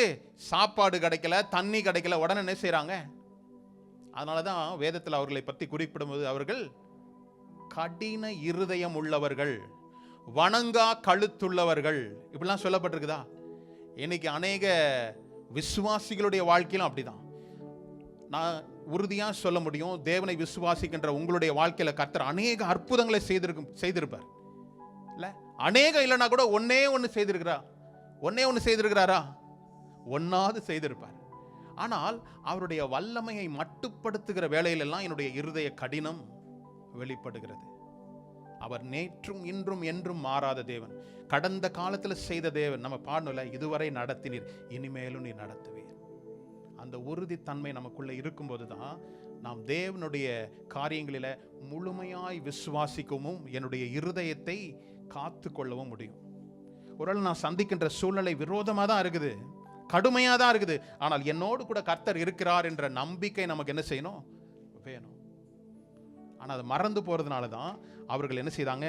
சாப்பாடு கிடைக்கல, தண்ணி கிடைக்கல. உடனே என்ன செய்யறாங்க? அதனாலதான் வேதத்தில் அவர்களை பற்றி குறிப்பிடும்போது அவர்கள் கடின இருதயம் உள்ளவர்கள், வணங்கா கழுத்துள்ளவர்கள் இப்படிலாம் சொல்லப்பட்டிருக்குதா? இன்னைக்கு அநேக விசுவாசிகளுடைய வாழ்க்கையிலும் அப்படிதான். நான் உறுதியா சொல்ல முடியும், தேவனை விசுவாசிக்கின்ற உங்களுடைய வாழ்க்கையில கர்த்தர் அநேக அற்புதங்களை செய்திருப்பார். இல்ல அநேக இல்லைன்னா கூட ஒன்னே ஒன்று செய்திருக்கிறாரா? ஒன்னாவது செய்திருப்பார். ஆனால் அவருடைய வல்லமையை மட்டுப்படுத்துகிற வேளையிலெல்லாம் என்னுடைய இருதய கடினம் வெளிப்படுகிறது. அவர் நேற்றும் இன்றும் என்றும் மாறாத தேவன். கடந்த காலத்தில் செய்த தேவன். நம்ம பாடணும்ல, இதுவரை நடத்தினீர், இனிமேலும் நீ நடத்துவீர். அந்த உறுதித்தன்மை நமக்குள்ள இருக்கும்போது தான் நாம் தேவனுடைய காரியங்களில் முழுமையாய் விசுவாசிக்கவும் என்னுடைய இருதயத்தை காத்து கொள்ளவும் முடியும். ஒரு நான் சந்திக்கின்ற சூழ்நிலை விரோதமாக தான் இருக்குது, கடுமையாக தான் இருக்குது. ஆனால் என்னோடு கூட கர்த்தர் இருக்கிறார் என்ற நம்பிக்கை நமக்கு என்ன செய்யணும்? வேணும். ஆனால் அது மறந்து போகிறதுனால தான் அவர்கள் என்ன செய்தாங்க?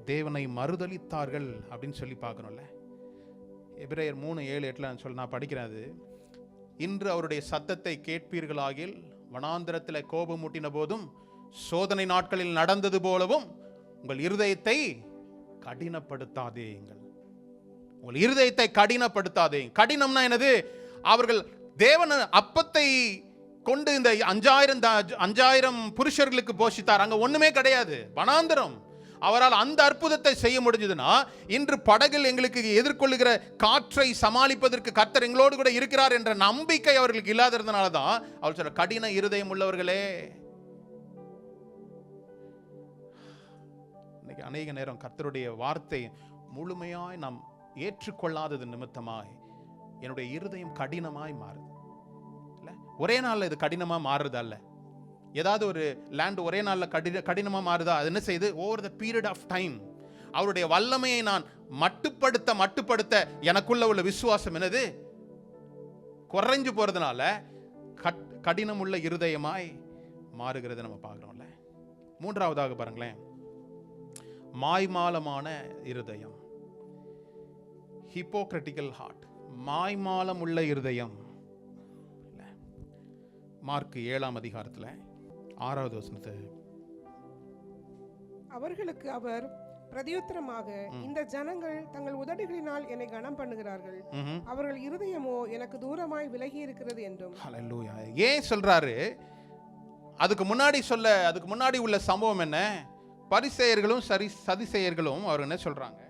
தேவனை மறுதலித்தார்கள் அப்படின்னு சொல்லி பார்க்கணும்ல. எபிரேயர் 3:7-8 நான் படிக்கிறேன். அது இன்று அவருடைய சத்தத்தை கேட்பீர்களாகில் வனாந்திரத்தில் கோபம் மூட்டின போதும் சோதனை நாட்களில் நடந்தது போலவும் உங்கள் இருதயத்தை கடினப்படுத்தாதேங்கள். உங்கள் இருதயத்தை கடினப்படுத்தாதே. கடினம்னா என்னது? அவர்கள் தேவன் அப்பத்தை கொண்டு இந்த 5000 புருஷர்களுக்கு போஷித்தார். அங்க ஒண்ணுமே கிடையாது, வனாந்திரம். அவரால் அந்த அற்புதத்தை செய்ய முடிஞ்சதுன்னா இன்று படகில் எங்களுக்கு எதிர்கொள்ளுகிற காற்றை சமாளிப்பதற்கு கர்த்தர் எங்களோடு கூட இருக்கிறார் என்ற நம்பிக்கை அவர்களுக்கு இல்லாததுனால தான் அவர் சொல்ற கடின இருதயம் உள்ளவர்களே. இன்னைக்கு அநேக நேரம் கர்த்தருடைய வார்த்தை முழுமையாய் நாம் ஏற்றுக்கொள்ளாதது நிமித்தமாய் என்னுடைய இருதயம் கடினமாய் மாறுது. இல்ல ஒரே நாள்ல இது கடினமா மாறுறது அல்ல. ஏதாவது ஒரு லேண்ட் ஒரே நாள்ல கடினமா மாறுதா? அது என்ன செய்யுது? Over the period of time அவருடைய வல்லமையை நான் மட்டுப்படுத்த எனக்குள்ள உள்ள விசுவாசம் என்னது? குறைஞ்சு போறதுனால கடினமுள்ள இருதயமாய் மாறுகிறதை நம்ம பார்க்குறோம்ல. மூன்றாவதாக பாருங்களேன், மாய்மாலமான இருதயம், ஹிப்போக்ரட்டிக்கல் ஹார்ட், மாய்மாலம் உள்ள இருதயம். மார்க் 7ஆம் அதிகாரத்தில் 6வது வசனத்தை, அவர்களுக்கு அவர் பிரதியுத்தரமாக, இந்த ஜனங்கள் தங்கள் உதடுகளினால் என்னை கனம் பண்ணுகிறார்கள், அவர்கள் இருதயமோ எனக்கு தூரமாய் விலகி இருக்கிறது என்றும். ஹல்லேலூயா. ஏன் சொல்றாரு? அதுக்கு முன்னாடி உள்ள சம்பவம் என்ன? பரிசேயர்களும் சதிசேயர்களும் அவர் என்ன சொல்றாங்க?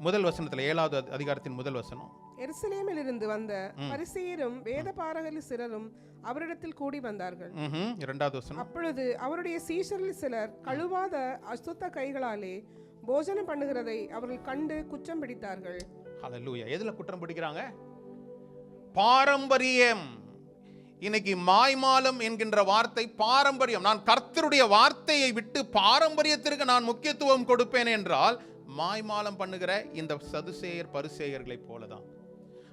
முதல் வசனத்துல 7வது அதிகாரத்தின் முதல் வசனம், எருசலேமில் இருந்து வந்த பரிசேயரும் வேதபாரகரில் சிலரும் அவரிடத்தில் கூடி வந்தார்கள். 2வது வசனம், அப்பொழுது அவருடைய சீஷரில் சிலர் கழுவாத அசுத்த கைகளாலே போஜனம் பண்ணுகிறதை அவர்கள் கண்டு குற்றம் பிடித்தார்கள். ஹல்லேலூயா. எதுல குற்றம் பிடிக்கிறாங்க? பாரம்பரியம். இன்னைக்கு மாய்மாலம் என்கின்ற வார்த்தை பாரம்பரியம். நான் கர்த்தருடைய வார்த்தையை விட்டு பாரம்பரியத்திற்கு நான் முக்கியத்துவம் கொடுப்பேன் என்றால் மாய்மாலம் பண்ணுகிற இந்த சதுசேயர் பரிசேயர்களை போலதான்.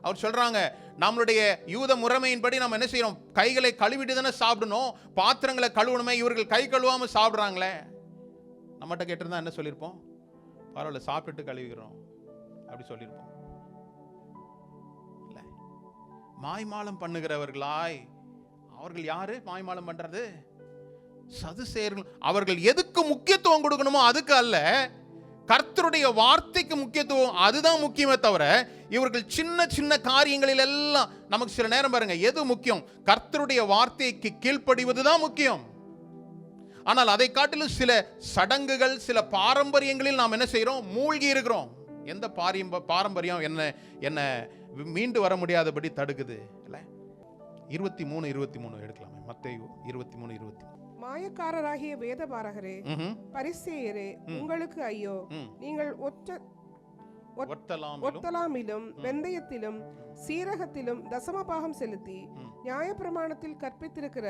அவர் சொல்றாங்க, நம்மளுடைய யூத முறைமையின்படி நம்ம என்ன செய்யறோம்? கைகளை கழுவிட்டு தானே சாப்பிடணும், பாத்திரங்களை கழுவணுமே, இவர்கள் கை கழுவாம சாப்பிடுறாங்களே. நம்மகிட்ட கேட்டிருந்தா என்ன சொல்லியிருப்போம்? பரவாயில்ல, சாப்பிட்டுட்டு கழுவிக்கிறோம் அப்படி சொல்லியிருப்போம். இல்ல, மாய்மாலம் பண்ணுகிறவர்களாய். அவர்கள் யாரு மாய்மாலம் பண்றது? சதுசேயர்கள். அவர்கள் எதுக்கு முக்கியத்துவம் கொடுக்கணுமோ அதுக்கு அல்ல, கர்த்தருடைய வார்த்தைக்கு முக்கியத்துவம், அதுதான் முக்கியமே தவிர இவர்கள் சின்ன சின்ன காரியங்களில் எல்லாம். நமக்கு சில நேரம் பாருங்க, எது முக்கியம்? கர்த்தருடைய வார்த்தைக்கு கீழ்ப்படிவதுதான் முக்கியம். ஆனால் அதை காட்டிலும் சில சடங்குகள், சில பாரம்பரியங்களில் நாம் என்ன செய்யறோம்? மூழ்கி இருக்கிறோம். எந்த பாரம்பரியம் என்ன மீண்டு வர முடியாதபடி தடுக்குது. இல்ல, 23 எடுக்கலாமே. மத்தேயு 23:23. மாயக்காரராகிய வேதபாரகரே, பரிசேயரே, உங்களுக்கு ஐயோ! நீங்கள் ஒத்தலாமிலும் வெந்தயத்திலும் சீரகத்திலும் தசமபாகம் செலுத்தி நியாயப்பிரமாணத்தில் கற்பித்திருக்கிற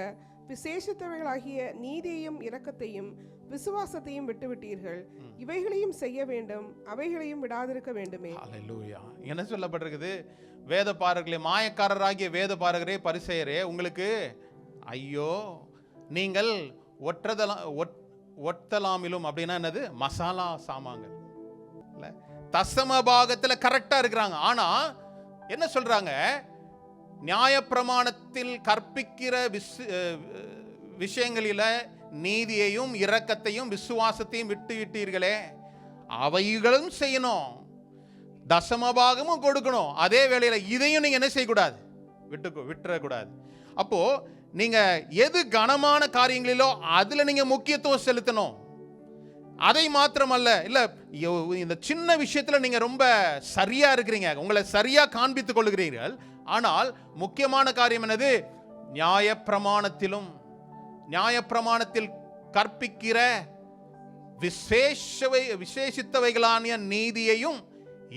விசேஷித்தவைகளாகிய நீதியையும் இரக்கத்தையும் விசுவாசத்தையும் விட்டுவிட்டீர்கள். இவைகளையும் செய்ய வேண்டும், அவைகளையும் விடாதிருக்க வேண்டுமே. ஹல்லேலூயா. என்ன சொல்லப்பட்டிருக்குது? வேதபாரகர்களே, மாயக்காரராகிய வேதபாரகரே, பரிசேயரே, உங்களுக்கு ஐயோ! நீங்கள் ஒட்டலாமிலும் அப்படின்னா என்னது? மசாலா சாமான்கள். தசமபாகத்தில் கரெக்டா இருக்கிறாங்க. ஆனா என்ன சொல்றாங்க? நியாயப்பிரமாணத்தில் கற்பிக்கிற விஷயங்களில நீதியையும் இரக்கத்தையும் விசுவாசத்தையும் விட்டு விட்டீர்களே, அவைகளும் செய்யணும், தசமபாகமும் கொடுக்கணும். அதே வேளையில இதையும் நீங்க என்ன செய்யக்கூடாது? விட்டுறக்கூடாது. அப்போ நீங்க எது கனமான காரியங்களிலோ அதுல நீங்க முக்கியத்துவம் செலுத்தணும். அதை மாத்திரமல்ல, இல்ல இந்த சின்ன விஷயத்துல நீங்க ரொம்ப சரியா இருக்கிறீங்க, உங்களை சரியா காண்பித்துக் கொள்கிறீர்கள். ஆனால் முக்கியமான காரியம் என்னது? நியாயப்பிரமாணத்தில் கற்பிக்கிற விசேஷித்தவைகளான நீதியையும்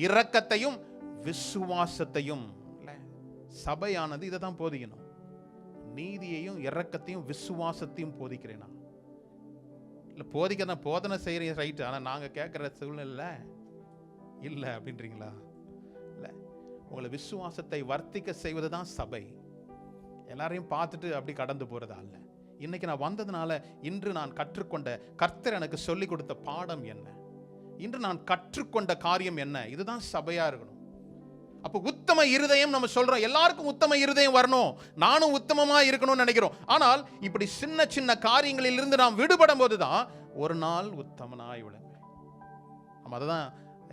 இரக்கத்தையும் விசுவாசத்தையும். சபையானது இதை தான் போதிக்கணும். நீதியையும் இரக்கத்தையும் விசுவாசத்தையும் போதிக்கிறேனா? இல்லை, போதிக்க போதனை செய்கிறீங்க ரைட்டு, ஆனால் நாங்கள் கேட்குற சூழ்நிலை இல்லை அப்படின்றீங்களா? இல்லை, உங்களை விசுவாசத்தை வர்த்திக்க செய்வது தான் சபை. எல்லாரையும் பார்த்துட்டு அப்படி கடந்து போகிறதா இல்லை. இன்னைக்கு நான் வந்ததுனால இன்று நான் கற்றுக்கொண்ட, கர்த்தர் எனக்கு சொல்லிக் கொடுத்த பாடம் என்ன, இன்று நான் கற்றுக்கொண்ட காரியம் என்ன, இதுதான் சபையாக இருக்கணும். அப்போ உத்தம இருதயம் நம்ம சொல்றோம், எல்லாருக்கும் உத்தம இருதயம் வரணும், நானும் உத்தமமா இருக்கணும்னு நினைக்கிறோம். ஆனால் இப்படி சின்ன சின்ன காரியங்களில் இருந்து நாம் விடுபடும் போதுதான் ஒரு நாள் உத்தமனாய் விளங்க. நம்ம அதுதான்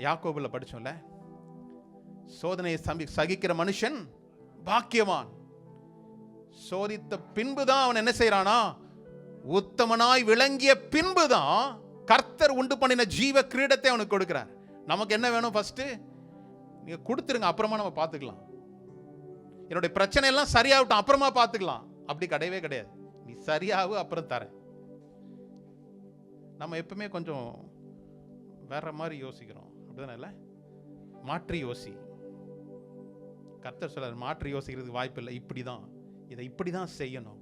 யாக்கோபுல படிச்சோம்ல, சோதனையை சகிக்கிற மனுஷன் பாக்கியவான். சோதித்த பின்புதான் அவன் என்ன செய்யறானா? உத்தமனாய் விளங்கிய பின்புதான் கர்த்தர் உண்டு பண்ணின ஜீவ கிரீடத்தை அவனுக்கு கொடுக்கிறார். நமக்கு என்ன வேணும்? ஃபர்ஸ்ட் நீங்க கொடுத்துருங்க, அப்புறமா நம்ம பார்த்துக்கலாம். என்னுடைய பிரச்சனை எல்லாம் சரியாகட்டும், அப்புறமா பார்த்துக்கலாம். அப்படி கிடையவே கிடையாது. நீ சரியாகு, அப்புறம் தரேன். நம்ம எப்பவுமே கொஞ்சம் வேற மாதிரி யோசிக்கிறோம், அப்படிதானே? இல்லை, மாற்றி யோசி. கர்த்தர் சொல்றார், மாற்றி யோசிக்கிறதுக்கு வாய்ப்பு இல்லை, இப்படிதான், இதை இப்படிதான் செய்யணும்.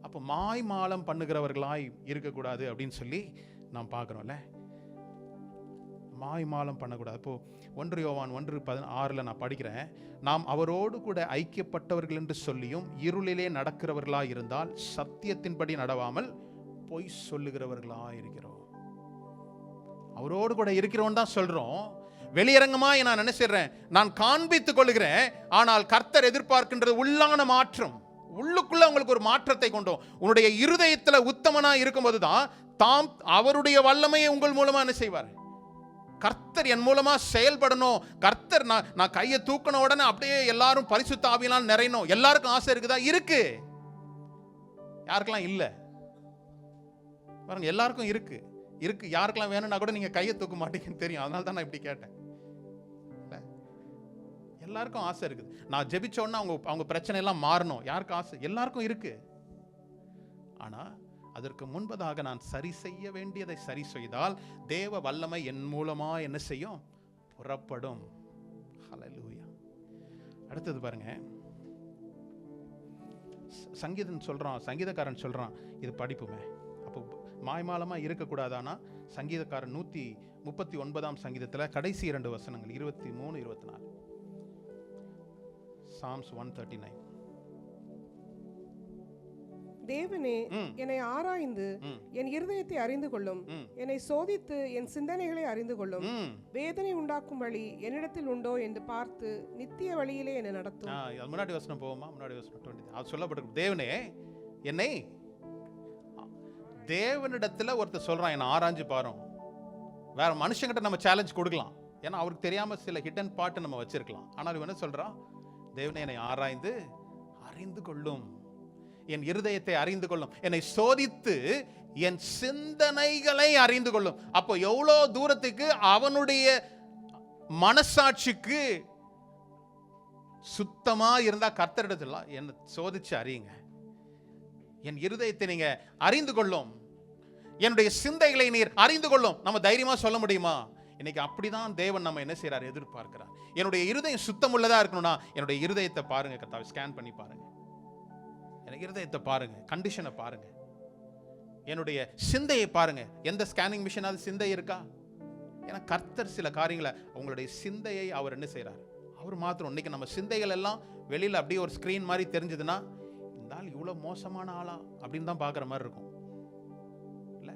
அப்போ மாய்மாலம் பண்ணுகிறவர்களாய் இருக்கக்கூடாது அப்படின்னு சொல்லி நாம் பார்க்குறோம்ல. மாய்மாலம் பண்ணக்கூடாது. இப்போ 1 யோவான் 1:16 நான் படிக்கிறேன். நாம் அவரோடு கூட ஐக்கியப்பட்டவர்கள் என்று சொல்லியும் இருளிலே நடக்கிறவர்களாய் இருந்தால் சத்தியத்தின்படி நடவாமல் பொய் சொல்லுகிறவர்களாய் இருக்கிறோம். அவரோடு கூட இருக்கிறோம் தான் சொல்றோம். வெளியரங்கமா நான் நினைச்சிடுறேன், நான் காண்பித்துக் கொள்கிறேன். ஆனால் கர்த்தர் எதிர்பார்க்கின்றது உள்ளான மாற்றம். உள்ளுக்குள்ள உங்களுக்கு ஒரு மாற்றத்தை கொண்டோம். உன்னுடைய இருதயத்துல உத்தமனா இருக்கும்போது தான் தாம் அவருடைய வல்லமையை உங்கள் மூலமா என்ன செய்வார்? கர்த்தர் என் மூலமா செயல்படணும். கர்த்தர் நான் கையை தூக்கின உடனே அப்படியே எல்லாரும் பரிசுத்த ஆவியினால் நிறையணும். எல்லாருக்கும் ஆசை இருக்குதா? இருக்கு. யாருக்கெல்லாம் இல்ல பாருங்க, எல்லாருக்கும் இருக்கு. யாருக்கெல்லாம் வேணும்னா கூட நீங்க கையை தூக்க மாட்டீங்கன்னு தெரியும். அதனால தான் நான் இப்படி கேட்டேன். எல்லாருக்கும் ஆசை இருக்குது. நான் ஜெபிச்சோன்னா அவங்க பிரச்சனை எல்லாம் மாறணும். யாருக்கு ஆசை? எல்லாருக்கும் இருக்கு. ஆனா அதற்கு முன்பதாக நான் சரி செய்ய வேண்டியதை சரி செய்தால் தேவ வல்லமை என் மூலமா என்ன செய்யும்? புறப்படும். ஹல்லேலூயா. அடுத்தது பாருங்க, சங்கீதக்காரன் சொல்றான் இது படிப்புமே. அப்போ மாய்மாலமா இருக்கக்கூடாதானா? சங்கீதக்காரன் 139 சங்கீதத்தில் கடைசி 2 வசனங்கள் 23, 24. Psalms 139. தேவனே, என்னை ஆராய்ந்து என் இருதயத்தை அறிந்து கொள்ளும். என்னை சோதித்து என் சிந்தனைகளை அறிந்து கொள்ளும். வேதனை உண்டாக்கும் வழி என்னிடத்தில் உண்டோ என்று பார்த்து நித்திய வழியிலே என்னை நடத்தும். முன்னாடி வசனம் போவோமா? முன்னாடி வசனம் 20. அது சொல்லப்பட்டிருக்கு. தேவனே என்னை, தேவனிடத்துல ஒருத்தர் சொல்றான் என்னை ஆராய்ஞ்சு பாரு. வேற மனுஷங்கிட்ட நம்ம சேலஞ்ச் கொடுக்கலாம், ஏன்னா அவருக்கு தெரியாம சில ஹிடன் பாட்டு நம்ம வச்சிருக்கலாம். ஆனால் என்ன சொல்றான்? தேவனே என்னை ஆராய்ந்து அறிந்து கொள்ளும், என் இருதயத்தை அறிந்து கொள்ளும், என்னை சோதித்து என் சிந்தனைகளை அறிந்து கொள்ளும். அப்போ எவ்வளோ தூரத்துக்கு அவனுடைய மனசாட்சிக்கு சுத்தமா இருந்தா கர்த்தரிடத்துல என்னை சோதிச்சு அறியுங்க. என் இருதயத்தை நீங்க அறிந்து கொள்ளும், என்னுடைய சிந்தைகளை நீர் அறிந்து கொள்ளும். நம்ம தைரியமா சொல்ல முடியுமா? இன்னைக்கு அப்படிதான் தேவன் நம்ம என்ன செய்யறாரு? எதிர்பார்க்கிறார். என்னுடைய இருதயம் சுத்தம் உள்ளதா இருக்கணும்னா என்னுடைய இருதயத்தை பாருங்க. கர்த்தாவே ஸ்கேன் பண்ணி பாருங்க. எனக்கு இருதயத்தை பாருங்க, கண்டிஷனை பாருங்க, என்னுடைய சிந்தையை பாருங்க. எந்த ஸ்கேனிங் மிஷினாவது சிந்தை இருக்கா? ஏன்னா கர்த்தர் சில காரியங்களை, உங்களுடைய சிந்தையை அவர் என்ன செய்யறாரு? அவர் மாத்திரம். இன்னைக்கு நம்ம சிந்தைகள் எல்லாம் வெளியில அப்படியே ஒரு ஸ்கிரீன் மாதிரி தெரிஞ்சதுன்னா, இந்த ஆள் இவ்வளவு மோசமான ஆளா அப்படின்னு தான் பாக்குற மாதிரி இருக்கும். இல்ல,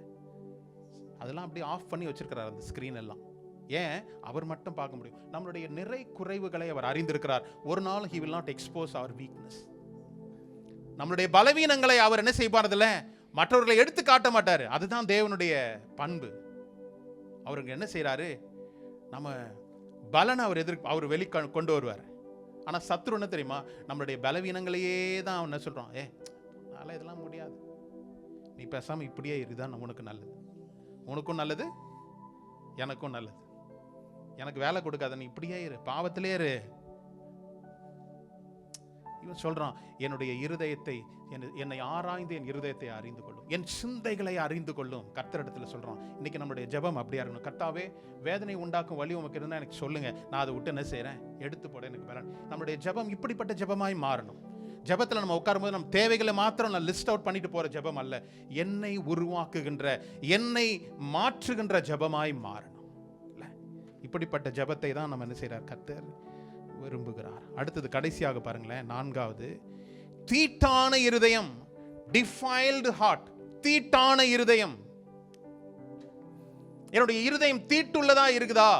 அதெல்லாம் அப்படியே ஆஃப் பண்ணி வச்சிருக்கிறார் அந்த ஸ்கிரீன் எல்லாம். ஏன்? அவர் மட்டும் பார்க்க முடியும். நம்மளுடைய நிறை குறைவுகளை அவர் அறிந்திருக்கிறார். ஒரு நாள் he will not expose our weakness. நம்மளுடைய பலவீனங்களை அவர் என்ன செய்வார்ல, மற்றவர்களை எடுத்து காட்ட மாட்டாரு. அதுதான் தேவனுடைய பண்பு. அவருக்கு என்ன செய்யறாரு? நம்ம பலனை அவர் வெளி கொண்டு வருவார். ஆனா சத்ரு என்ன தெரியுமா? நம்மளுடைய பலவீனங்களையே தான் அவன் என்ன சொல்றான், அதனால இதெல்லாம் முடியாது, நீ பேசாம இப்படியே இதுதான் உனக்கு நல்லது, உனக்கும் நல்லது, எனக்கும் நல்லது, எனக்கு வேலை கொடுக்காத, நீ இப்படியே இரு, பாவத்திலே இரு. இவன் சொல்றான், என்னுடைய இருதயத்தை, என்னை ஆராய்ந்து என் இருதயத்தை அறிந்து கொள்ளும், என் சிந்தைகளை அறிந்து கொள்ளும். கர்த்தரிடத்துல சொல்றான். இன்னைக்கு நம்முடைய ஜெபம் அப்படியா இருக்கணும். கர்த்தாவே, வேதனை உண்டாக்கும் வலி உமக்கு இருந்தா எனக்கு சொல்லுங்க, நான் அதை விட்டு என்ன செய்யறேன்? எடுத்து போட எனக்கு பலன். நம்முடைய ஜெபம் இப்படிப்பட்ட ஜெபமாய் மாறணும். ஜெபத்துல நம்ம உட்காரும்போது நம்ம தேவைகளை மாத்திரம் நான் லிஸ்ட் அவுட் பண்ணிட்டு போற ஜெபம் அல்ல, என்னை உருவாக்குகின்ற, என்னை மாற்றுகின்ற ஜெபமாய் மாறணும். இல்ல, இப்படிப்பட்ட ஜெபத்தை தான் நம்ம என்ன செய்யறார்? கர்த்தர் விரும்புகிறார். அடுத்தது கடைசியாக பாருங்களேன், 4வது, தீட்டான இருதயம், defiled heart. தீட்டான இருதயம். என்னுடைய இருதயம் தீட்டுள்ளதா இருக்குதா?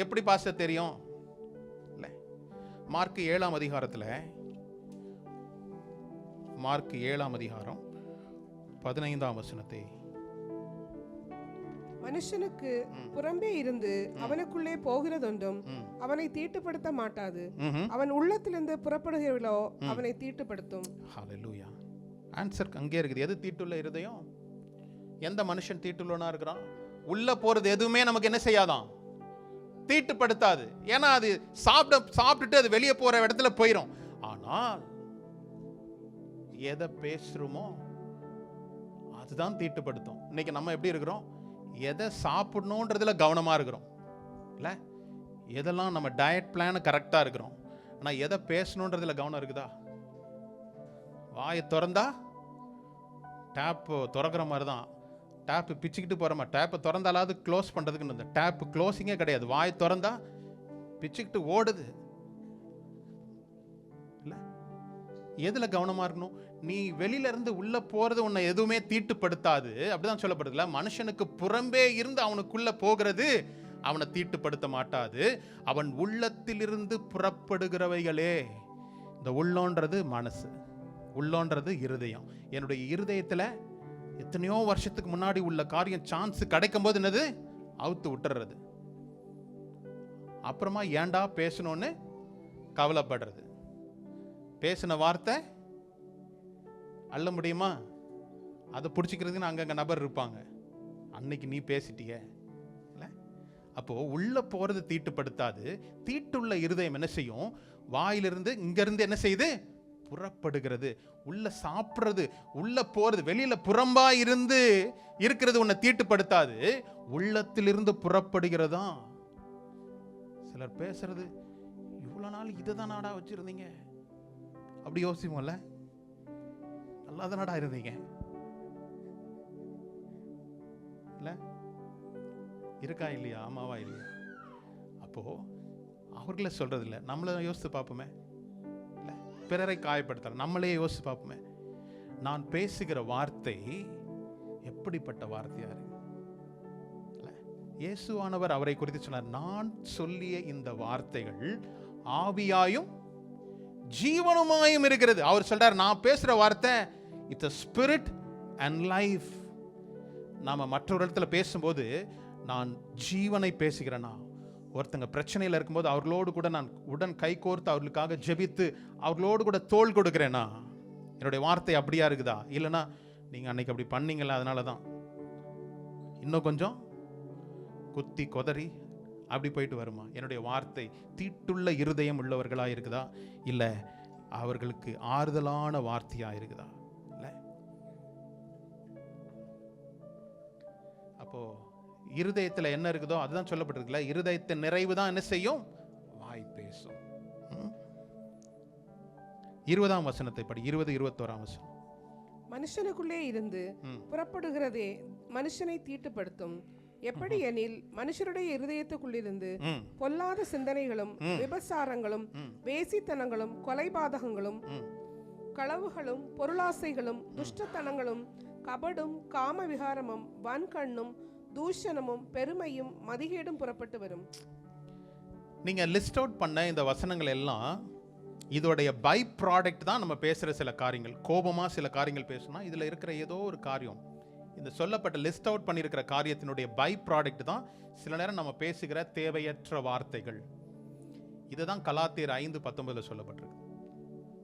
எப்படி பாஸ்டர் தெரியும்? இல்ல, மார்க் 7ஆம் அதிகாரத்துல, மார்க் 7ஆம் அதிகாரம் 15ஆம் வசனத்தை, மனுஷனுக்கு புறம்பே இருந்து அவனுக்குள்ளே போகிறதொன்றும் அவனை தீட்டுப்படுத்த மாட்டாது, அவன் உள்ளத்திலிருந்து புறப்படுகிறவளோ அவனை தீட்டுப்படுத்தும். ஹல்லேலூயா. ஆன்சர் அங்கே இருக்குது. எது தீட்டுள்ள இருதயம்? எந்த மனுஷன் தீட்டுள்ளவனா இருக்கிறான்? உள்ள போறது எதுவுமே நமக்கு என்ன செய்யாதான்? தீட்டுப்படுத்தாது. ஏன்னா அது சாப்பிட்டுட்டு அது வெளியே போற இடத்துல போயிடும். ஆனால் எதை பேசுறோமோ அதுதான் தீட்டுப்படுத்தும். இன்னைக்கு நம்ம எப்படி இருக்கிறோம்? எதை சாப்பிடணுன்றதுல கவனமா இருக்கிறோம். இல்ல, எதெல்லாம் நம்ம டயட் பிளான் கரெக்டா இருக்கிறோம். ஆனா எதை பேசணுன்றதுல கவனம் இருக்குதா? வாயை திறந்தா டேப் திறக்கிற மாதிரி தான், டேப்பு பிச்சுக்கிட்டு போகிறோமா? டேப்பை திறந்தாலாவது க்ளோஸ் பண்ணுறதுக்குன்னு இந்த டேப்பு க்ளோஸிங்கே கிடையாது. வாய் திறந்தா பிச்சுக்கிட்டு ஓடுது. இல்லை, எதில் கவனமாக இருக்கணும்? நீ வெளியில இருந்து உள்ள போறது உன்னை எதுவுமே தீட்டுப்படுத்தாது, அப்படிதான் சொல்லப்படுதுல. மனுஷனுக்கு புறம்பே இருந்து அவனுக்குள்ள போகிறது அவனை தீட்டுப்படுத்த மாட்டாது. அவன் உள்ளத்திலிருந்து புறப்படுகிறவைகளே. இந்த உள்ளோன்றது மனசு, உள்ளோன்றது இருதயம். என்னுடைய இருதயத்தில் எத்தனையோ வருஷத்துக்கு முன்னாடி உள்ள காரியம் சான்ஸ் கிடைக்கும் போது என்னது அவுத்து விட்டுறது. அப்புறமா ஏண்டா பேசணும்னு கவலைப்படுறது. பேசின வார்த்தை அள்ள முடியுமா? அதை பிடிச்சிக்கிறதுக்கு அங்கங்க நபர் இருப்பாங்க. அன்னைக்கு நீ பேசிட்டிய. அப்போ உள்ள போறது தீட்டுப்படுத்தாது. தீட்டுள்ள இருதயம் என்ன செய்யும்? வாயிலிருந்து இங்கிருந்து என்ன செய்யுது? புறப்படுகிறது. உள்ள சாப்பிடுறது, உள்ள போறது, வெளியில புறம்பா இருந்து இருக்கிறது உன்னை தீட்டுப்படுத்தாது. உள்ளத்திலிருந்து புறப்படுகிறதா. சிலர் பேசுறது, இவ்வளவு நாள் இதை தான் நாடா வச்சிருந்தீங்க அப்படி யோசிப்போம்ல. நல்லா தானடா இருந்தீங்க இல்ல? இருக்கா இல்லையா? ஆமாவா இல்லையா? அப்போ அவர்கள சொல்றது இல்லை, நம்மள யோசித்து பார்ப்போமே. இல்லை, பிறரை காயப்படுத்தல, நம்மளே யோசித்து பார்ப்போமே. நான் பேசுகிற வார்த்தை எப்படிப்பட்ட வார்த்தையா இருக்கு? இயேசுவானவர் அவரை குறித்து சொன்னார், நான் சொல்லிய இந்த வார்த்தைகள் ஆவியாயும் ஜீவனுமாயும் இருக்கிறது. அவர் சொல்றார், நான் பேசுற வார்த்தை it's a spirit and life. நாம மற்றொரு இடத்துல பேசும்போது நான் ஜீவனை பேசுகிறேனா, ஒருத்தங்க பிரச்சனையில் இருக்கும்போது அவர்களோடு கூட நான் உடன் கை கோர்த்து அவர்களுக்காக ஜெபித்து அவர்களோடு கூட தோள் கொடுக்கிறேனா, என்னுடைய வார்த்தை அப்படியா இருக்குதா? இல்லைனா நீங்க அன்னைக்கு அப்படி பண்ணீங்களா அதனால தான் இன்னும் கொஞ்சம் குத்தி கொதறி அப்படி போயிட்டு வருமா? என்னுடைய வார்த்தை தீட்டுள்ள இருதயம் உள்ளவர்களா இருக்குதா, இல்லை அவர்களுக்கு ஆறுதலான வார்த்தையா இருக்குதா? இல்லை. அப்போ இருதயத்தில் என்ன இருக்குதோ அதுதான் சொல்லப்பட்டிருக்குல்ல. இருதயத்தின் நிறைவு தான் என்ன செய்யும்? வாய் பேசும். 20ஆம் வசனத்தை படி. 20-21ஆம் வசனம். மனுஷனுக்குள்ளே இருந்து புறப்படுகிறதே மனுஷனை தீட்டுப்படுத்தும். எப்படி எனில் மனுஷருடைய இருதயத்துக்குள்ளிருந்து பொல்லாத சிந்தனைகளும் விபசாரங்களும் வேசித்தனங்களும் கொலைபாதகங்களும் களவுகளும் பொருளாசைகளும் துஷ்டத்தனங்களும் கபடும் காம விகாரமும் வன்கண்ணும் தூஷணமும் பெருமையும் மதிகேடும் புறப்பட்டு வரும். நீங்க லிஸ்ட் அவுட் பண்ண இந்த வசனங்கள் எல்லாம் இதோடைய பை ப்ராடக்ட் தான் நம்ம பேசுற சில காரியங்கள். கோபமா சில காரியங்கள் பேசணும், இதுல இருக்கிற ஏதோ ஒரு காரியம், இந்த சொல்லப்பட்ட லிஸ்ட் அவுட் பண்ணியிருக்கிற காரியத்தினுடைய பை ப்ராடக்ட் தான் சில நேரம் நம்ம பேசுகிற தேவையற்ற வார்த்தைகள். இதுதான் கலாத்தியர் 5:19 சொல்லப்பட்டிருக்கு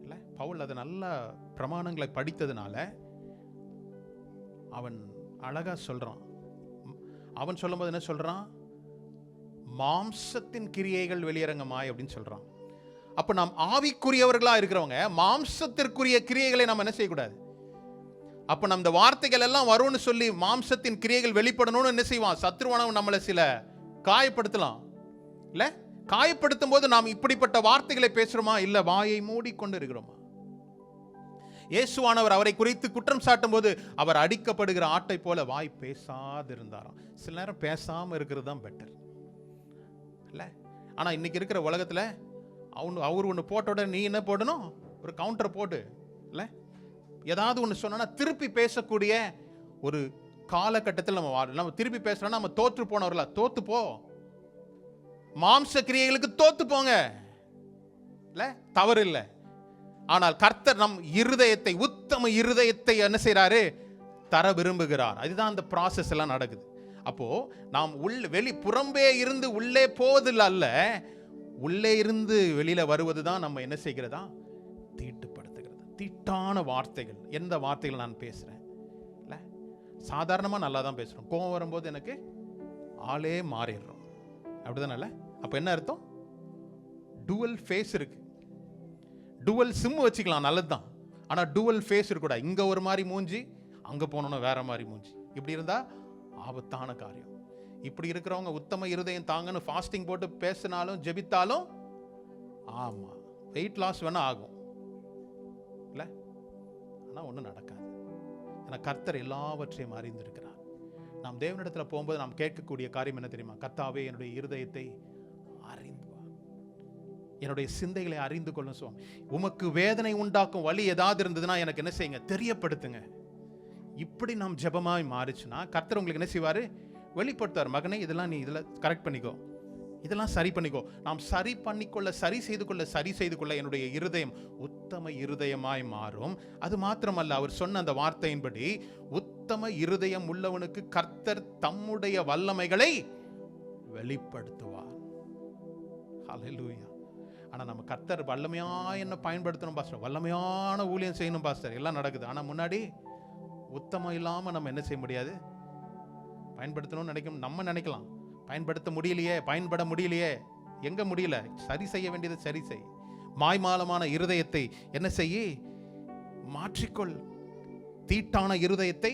இல்ல. பவுல் அது நல்ல பிரமாணங்களை படித்ததுனால அவன் அழகா சொல்றான். அவன் சொல்லும்போது என்ன சொல்றான்? மாம்சத்தின் கிரியைகள் வெளியரங்கமாய் அப்படின்னு சொல்றான். அப்ப நாம் ஆவிக்குரியவர்களா இருக்கிறவங்க மாம்சத்திற்குரிய கிரியைகளை நாம் என்ன செய்யக்கூடாது. அப்ப நம்ம இந்த வார்த்தைகள் எல்லாம் வரும்னு சொல்லி மாம்சத்தின் கிரியைகள் வெளிப்படணும்னு என்ன செய்வான்? சத்ருவானவன் நம்மளை சில காயப்படுத்தலாம் இல்ல. காயப்படுத்தும் போது நாம் இப்படிப்பட்ட வார்த்தைகளை பேசுறோமா, இல்ல வாயை மூடிக்கொண்டு இருக்கிறோமா? இயேசுவானவர் அவரை குறித்து குற்றம் சாட்டும் போது அவர் அடிக்கப்படுகிற ஆட்டை போல வாய் பேசாது இருந்தாராம். சில நேரம் பேசாம இருக்கிறது தான் பெட்டர் இல்ல. ஆனா இன்னைக்கு இருக்கிற உலகத்துல அவர் ஒன்று போட்டோட நீ என்ன போடணும்? ஒரு கவுண்டர் போட்டு இல்ல, ஏதாவது ஒன்று சொன்னா திருப்பி பேசக்கூடிய ஒரு காலகட்டத்தில் நம்ம திருப்பி பேசுறோம்னா நம்ம தோற்று போனவர்களா? தோத்து போ, மாம்ச கிரியைகளுக்கு தோத்து போங்க இல்ல, தவறு இல்லை. ஆனால் கர்த்தர் நம் இருதயத்தை, உத்தம இருதயத்தை என்ன செய்றாரு? தர விரும்புகிறார். அதுதான் அந்த ப்ராசஸ் எல்லாம் நடக்குது. அப்போ நாம் வெளி புறம்பே இருந்து உள்ளே போவதில்லை அல்ல, உள்ளே இருந்து வெளியில வருவது தான் நம்ம என்ன செய்கிறதா? தீட்டுப்படுத்துகிறது. தீட்டான வார்த்தைகள். எந்த வார்த்தைகள் நான் பேசுறேன் இல்ல, சாதாரணமா நல்லா தான் பேசுறோம், கோபம் வரும்போது எனக்கு ஆளே மாறிடுறோம் அப்படிதானே. அப்ப என்ன அர்த்தம்? டுவல் ஃபேஸ் இருக்கு. டுவல் சிம் வச்சுக்கலாம், நல்லதுதான். ஆனா டுவல் ஃபேஸ் இருக்கக்கூடாது. இங்க ஒரு மாதிரி மூஞ்சி, அங்க போனோம்னா வேற மாதிரி மூஞ்சி. இப்படி இருந்தா ஆபத்தான காரியம். இப்படி இருக்கிறவங்க உத்தம இருதயம் தாங்கன்னு ஃபாஸ்டிங் போட்டு பேசினாலும் ஜெபித்தாலும் ஆமா வெயிட் லாஸ் வேணா ஆகும் இல்ல, ஆனா ஒன்றும் நடக்காது. ஏன்னா கர்த்தர் எல்லாவற்றையும் அறிந்திருக்கிறார். நாம் தேவனிடத்துல போகும்போது நாம் கேட்கக்கூடிய காரியம் என்ன தெரியுமா? கர்த்தாவே, என்னுடைய இருதயத்தை அறிந்து வா, என்னுடைய சிந்தைகளை அறிந்து கொள்ளும் சுவாமி. உமக்கு வேதனை உண்டாக்கும் வழி ஏதாவது இருந்ததுன்னா எனக்கு என்ன செய்யுங்க, தெரியப்படுத்துங்க. இப்படி நாம் ஜெபமாய் மாறிச்சுன்னா கர்த்தர் உங்களுக்கு என்ன செய்வாரு? வெளிப்படுத்துவார். மகனே, இதெல்லாம் நீ இதில் கரெக்ட் பண்ணிக்கோ, இதெல்லாம் சரி பண்ணிக்கோ. நாம் சரி பண்ணிக்கொள்ள, சரி செய்து கொள்ள என்னுடைய இருதயம் உத்தம இருதயமாய் மாறும். அது மாத்திரமல்ல, அவர் சொன்ன அந்த வார்த்தையின்படி உத்தம இருதயம் உள்ளவனுக்கு கர்த்தர் தம்முடைய வல்லமைகளை வெளிப்படுத்துவார். ஹல்லேலூயா. ஆனா நம்ம கர்த்தர் வல்லமையா என்ன பயன்படுத்தணும் பாஸ்டர், வல்லமையான ஊழியம் செய்யணும் பாஸ்டர், எல்லாம் நடக்குது. ஆனா முன்னாடி உத்தமம் இல்லாம நம்ம என்ன செய்ய முடியாது? பயன்படுத்தணும்னு நினைக்கும், நம்ம நினைக்கலாம் பயன்படுத்த முடியலையே, பயன்பட முடியலையே. எங்க முடியல? சரி செய்ய வேண்டியது சரி செய். மாய்மாலமான இருதயத்தை என்ன செய்ய? மாற்றிக்கொள். தீட்டான இருதயத்தை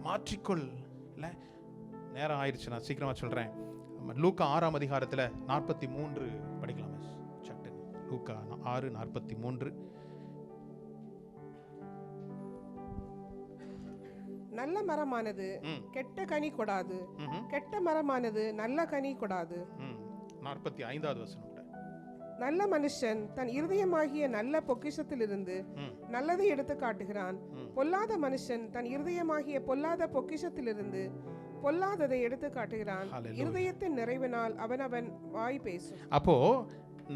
மாற்றிக்கொள். இல்ல, நேரம் ஆயிடுச்சு, நான் சீக்கிரமா சொல்றேன். லூக்கா 6ஆம் அதிகாரத்துல 43 படிக்கலாம். சட்டு லூக்கா 6:43. நல்ல மரமானது கெட்ட கனி கொடாது, கெட்ட மரமானது நல்ல கனி கொடாது. 45வது வசனம். நல்ல மனுஷன் தன் இருதயமாகிய நல்ல பொக்கிஷத்திலிருந்து நல்லதை எடுத்து காட்டுகிறான், பொல்லாத மனுஷன் தன் இருதயமாகிய பொல்லாத பொக்கிஷத்திலிருந்து பொல்லாததை எடுத்து காட்டுகிறான். இருதயத்தின் நிறைவினால் அவனவன் வாய் பேசும். அப்போ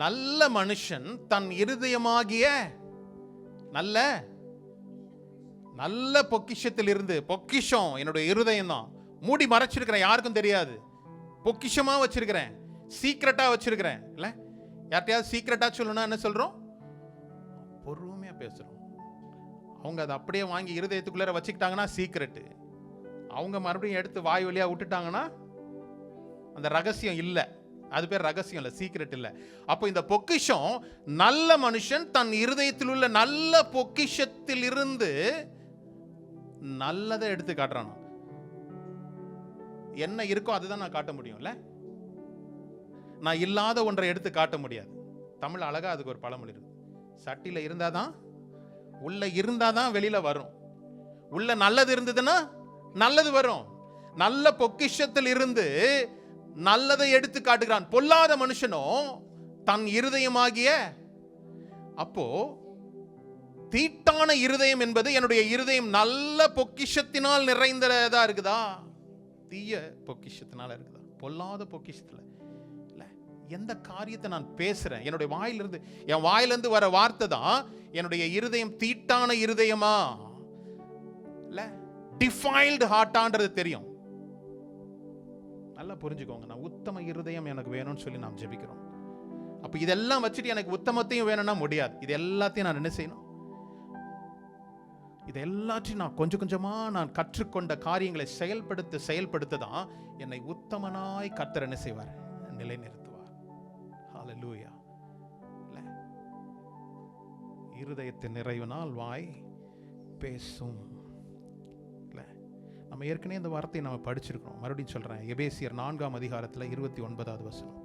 நல்ல மனுஷன் தன் இருதயமாகிய நல்ல பொக்கிஷத்தில் இருந்து, பொக்கிஷம் என்னுடைய இருதயம் தான், மூடி மறைச்சிருக்கிறேன், யாருக்கும் தெரியாது, பொக்கிஷமா வச்சிருக்கிறேன், சீக்ரெட்டா வச்சிருக்கிறேன். இல்ல, யார்ட்டையாவது சீக்ரெட்டா சொல்லணும்னா என்ன சொல்றோம்? பொறுமையா பேசுறோம். அவங்க அதை அப்படியே வாங்கி இருதயத்துக்குள்ள வச்சுக்கிட்டாங்கன்னா சீக்ரெட்டு. அவங்க மறுபடியும் எடுத்து வாய் வழியா விட்டுட்டாங்கன்னா அந்த ரகசியம் இல்லை. அது பேர் ரகசியம் இல்லை, சீக்ரெட் இல்லை. அப்போ இந்த பொக்கிஷம், நல்ல மனுஷன் தன் இருதயத்தில் உள்ள நல்ல பொக்கிஷத்தில் இருந்து நல்லதை எடுத்து காட்டுறான். என்ன இருக்கோ அதுதான் நான் காட்ட முடியும்ல, நான் இல்லாத ஒன்றை எடுத்து காட்ட முடியாது. தமிழ் அழகா அதுக்கு ஒரு பழமொழி இருக்கு, சட்டியில இருந்தாதான் உள்ள இருந்தாதான் வெளியில வரும். உள்ள நல்லது இருந்ததுன்னா நல்லது வரும். நல்ல பொக்கிஷத்தில் இருந்து நல்லதை எடுத்து காட்டுகிறான். பொல்லாத மனுஷனோ தன் இருதயமாகிய, அப்போ தீட்டான இருதயம் என்பது என்னுடைய இருதயம் நல்ல பொக்கிஷத்தினால் நிறைந்ததா இருக்குதா, தீய பொக்கிஷத்தினால இருக்குதா, பொல்லாத பொக்கிஷத்துல இல்ல. எந்த காரியத்தை நான் பேசுறேன், என்னுடைய வாயிலிருந்து, என் வாயிலிருந்து வர வார்த்தை தான் என்னுடைய இருதயம் தீட்டான இருதயமா இல்ல டிஃபைல்டு ஹார்ட்டான்றது தெரியும். நல்லா புரிஞ்சுக்கோங்க. நான் உத்தம இருதயம் எனக்கு வேணும்னு சொல்லி நாம் ஜெபிக்கிறோம். அப்ப இதெல்லாம் வச்சுட்டு எனக்கு உத்தமத்தையும் வேணும்னா முடியாது. இது எல்லாத்தையும் நான் என்ன செய்யணும்? இது எல்லாத்தையும் நான் கொஞ்சம் கொஞ்சமா நான் கற்றுக்கொண்ட காரியங்களை செயல்படுத்த தான் என்னை உத்தமனாய் கர்த்தர் என்ன செய்வார்? நிலைநிறுத்துவார். ஹல்லேலூயா. இருதயத்தின் நிறைவினால் வாய் பேசும். நம்ம ஏற்கனவே இந்த வார்த்தையை நம்ம படிச்சிருக்கோம், மறுபடியும் சொல்றேன். எபேசியர் 4ஆம் அதிகாரத்துல 29வது வசனம்.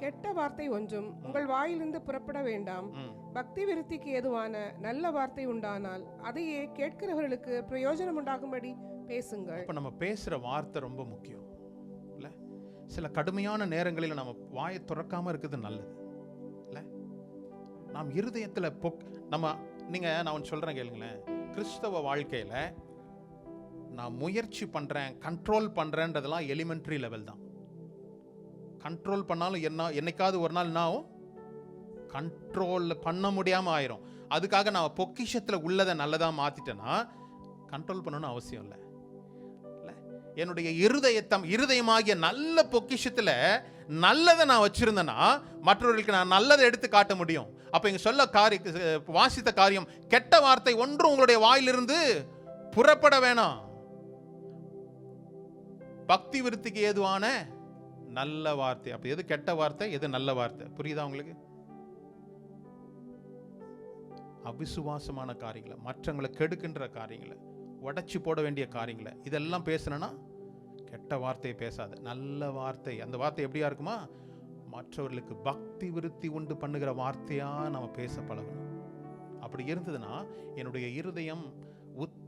கெட்ட வார்த்தை ஒன்றும் உங்கள் வாயிலிருந்து புறப்பட வேண்டாம், பக்தி விருத்திக்கு ஏதுவான நல்ல வார்த்தை உண்டானால் அதையே கேட்கிறவர்களுக்கு பிரயோஜனம் உண்டாகும்படி பேசுங்கள். இப்ப நம்ம பேசுற வார்த்தை ரொம்ப முக்கியம் இல்ல. சில கடுமையான நேரங்களில் நம்ம வாயை துறக்காம இருக்குது நல்லது இல்ல. நாம் இருதயத்துல நான் சொல்றேன் கேளுங்களேன். கிறிஸ்தவ வாழ்க்கையில நான் முயற்சி பண்றேன், கண்ட்ரோல் பண்றேன்றதெல்லாம் எலிமெண்டரி லெவல் தான். கண்ட்ரோல் பண்ணாலும் என்னைக்காவது ஒரு நாள் நான் கண்ட்ரோல் பண்ண முடியாம ஆயிரும். அதுக்காக நான் பொக்கிஷத்துல உள்ளதை நல்லதா மாத்திட்டேன்னா கண்ட்ரோல் பண்ணணும்னு அவசியம் இல்லை. என்னுடைய இருதயமாகிய நல்ல பொக்கிஷத்துல நல்லதை நான் வச்சிருந்தேன்னா மற்றவர்களுக்கு நான் நல்லதை எடுத்து காட்ட முடியும். அப்ப இங்க வாசித்த காரியம், கெட்ட வார்த்தை ஒன்று உங்களுடைய வாயிலிருந்து புறப்பட வேணாம், பக்தி விருத்திக்கு ஏதுவான நல்ல வார்த்தை. அப்ப எது கெட்ட வார்த்தை, எது நல்ல வார்த்தை? புரியுதா உங்களுக்கு? அவிசுவாசமான காரியங்களை, மற்றவங்களை கெடுக்கின்ற காரியங்களை, உடைச்சு போட வேண்டிய காரியங்களை, இதெல்லாம் பேசணும்னா கெட்ட வார்த்தையை பேசாத, நல்ல வார்த்தை. அந்த வார்த்தை எப்படியா இருக்குமா? மற்றவர்களுக்கு பக்தி விருத்தி உண்டு பண்ணுகிற வார்த்தையா நம்ம பேச பழகணும். அப்படி இருந்ததுன்னா என்னுடைய இருதயம்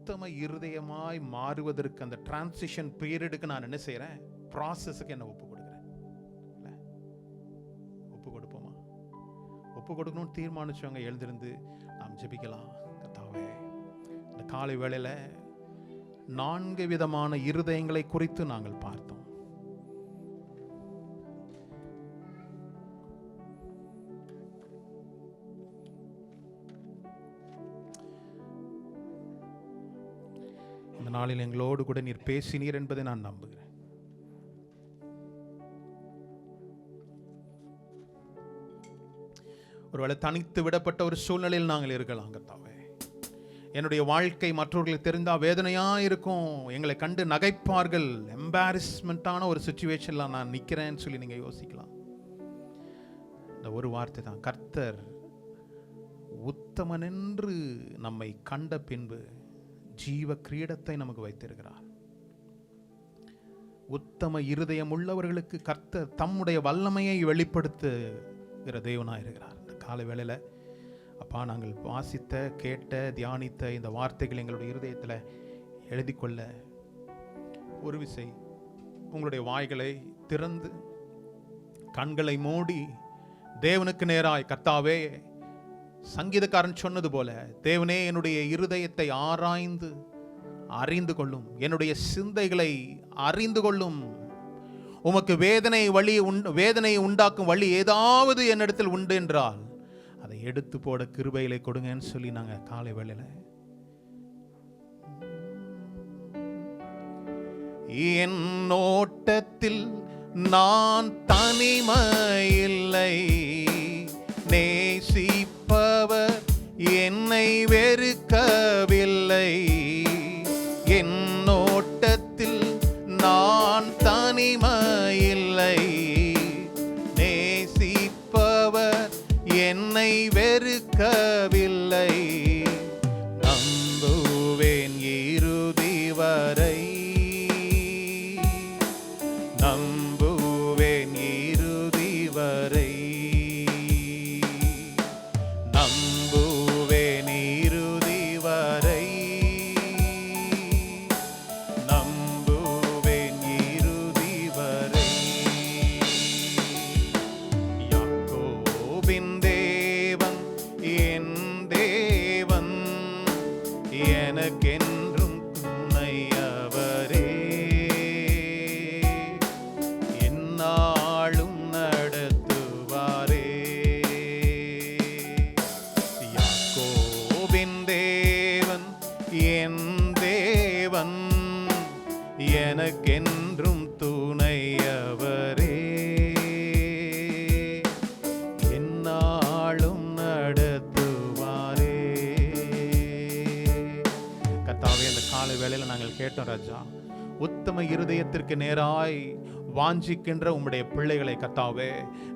உத்தம இருதயமாய் மாறுவதற்கு அந்த டிரான்சிஷன் பீரியடுக்கு நான் என்ன செய்யறேன்? ப்ராசஸுக்கு என்ன ஒப்பு கொடுக்குறேன். ஒப்பு கொடுப்போமா? ஒப்பு கொடுக்கணும்னு தீர்மானிச்சவங்க எழுந்திருந்து நாம் ஜெபிக்கலாம். கர்த்தாவே, இந்த காலை வேளையில 4 விதமான இருதயங்களை குறித்து நாங்கள் பார்த்தோம். இந்த நாளில் எங்களோடு கூட நீர் பேசினீர் என்பதை நான் நம்புகிறேன். ஒருவேளை தனித்து விடப்பட்ட ஒரு சூழ்நிலையில் நாங்கள் இருக்கலாம். கர்த்தாவே, என்னுடைய வாழ்க்கை மற்றவர்களுக்கு தெரிந்தா வேதனையா இருக்கும், எங்களை கண்டு நகைப்பார்கள், எம்பாரஸ்மெண்ட்டான ஒரு சிச்சுவேஷன்ல நான் நிற்கிறேன்னு சொல்லி நீங்க யோசிக்கலாம். இந்த ஒரு வார்த்தை தான், கர்த்தர் உத்தமன் என்று நம்மை கண்ட பின்பு ஜீவ கிரீடத்தை நமக்கு வைத்திருக்கிறார். உத்தம இருதயம் உள்ளவர்களுக்கு கர்த்தர் தம்முடைய வல்லமையை வெளிப்படுத்துகிற தேவனாய் இருக்கிறார். இந்த காலை வேளையில அப்பா, நாங்கள் வாசித்த, கேட்ட, தியானித்த இந்த வார்த்தைகள் எங்களுடைய இருதயத்தில் எழுதி கொள்ள ஒரு விசை உங்களுடைய வாய்களை திறந்து கண்களை மூடி தேவனுக்கு நேராய், கர்த்தாவே, சங்கீதக்காரன் சொன்னது போல, தேவனே என்னுடைய இருதயத்தை ஆராய்ந்து அறிந்து கொள்ளும், என்னுடைய சிந்தைகளை அறிந்து கொள்ளும், உமக்கு வேதனை உண்டாக்கும் வழி ஏதாவது என்னிடத்தில் உண்டு என்றால் அதை எடுத்து போட கிருபைகளை கொடுங்கன்னு சொல்லி நாங்க காலை வேளையில என் நோட்டத்தில் நான் தனிமையில்லை, நேசிப்பவர் என்னை வெறுக்கவில்லை, என் நோட்டத்தில் நான் தனிமையில்லை, நேசிப்பவர் என்னை வெறுக்கவில்லை, நம்புவேன் இறுதி வரை, நம்புவேன் இறுதி வரை, நம்புவேன் இறுதி வரை, நம்புவேன் இறுதி வரை. யாக்கோபின் தேவன் என் தேவன், எனக்கென்றும் துணையவரே, எந்நாளும் நடத்துவாரே. யாக்கோபின் தேவன் என் தேவன், எனக்கென்றும் துணையவரே, எந்நாளும் நடத்துவாரே. கர்த்தாவே, அந்த காலை வேளையில நாங்கள் கேட்டோம் ராஜா, உத்தம இருதயத்திற்கு நேராய் வாஞ்சிக்கின்ற உம்முடைய பிள்ளைகளை கர்த்தாவே,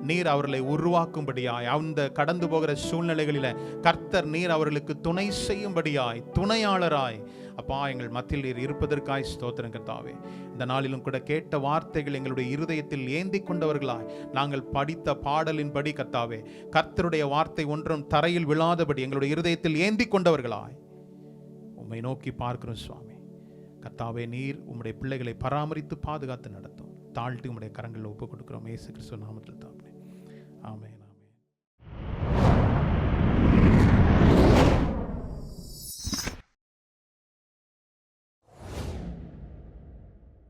நீர் அவர்களை உருவாக்கும்படியாய், அந்த கடந்து போகிற சூழ்நிலைகளில கர்த்தர் நீர் அவர்களுக்கு துணை செய்யும்படியாய், துணையாளராய் அப்பா எங்கள் மத்தியில் நீர் இருப்பதற்காய் ஸ்தோத்திரம் கர்த்தாவே. இந்த நாளிலும் கூட கேட்ட வார்த்தைகள் எங்களுடைய இருதயத்தில் ஏந்தி கொண்டவர்களாய், நாங்கள் படித்த பாடலின்படி கர்த்தாவே, கர்த்தருடைய வார்த்தை ஒன்றும் தரையில் விழாதபடி எங்களுடைய இருதயத்தில் ஏந்தி கொண்டவர்களாய் உம்மை நோக்கி பார்க்கிறோம் சுவாமி. கர்த்தாவே, நீர் உம்முடைய பிள்ளைகளை பராமரித்து பாதுகாத்து நடத்தும். தாழ்த்தி உம்முடைய கரங்களில் ஒப்புக் கொடுக்கிறோம். இயேசு கிறிஸ்துவின் நாமத்தில் தாமே, ஆமென்.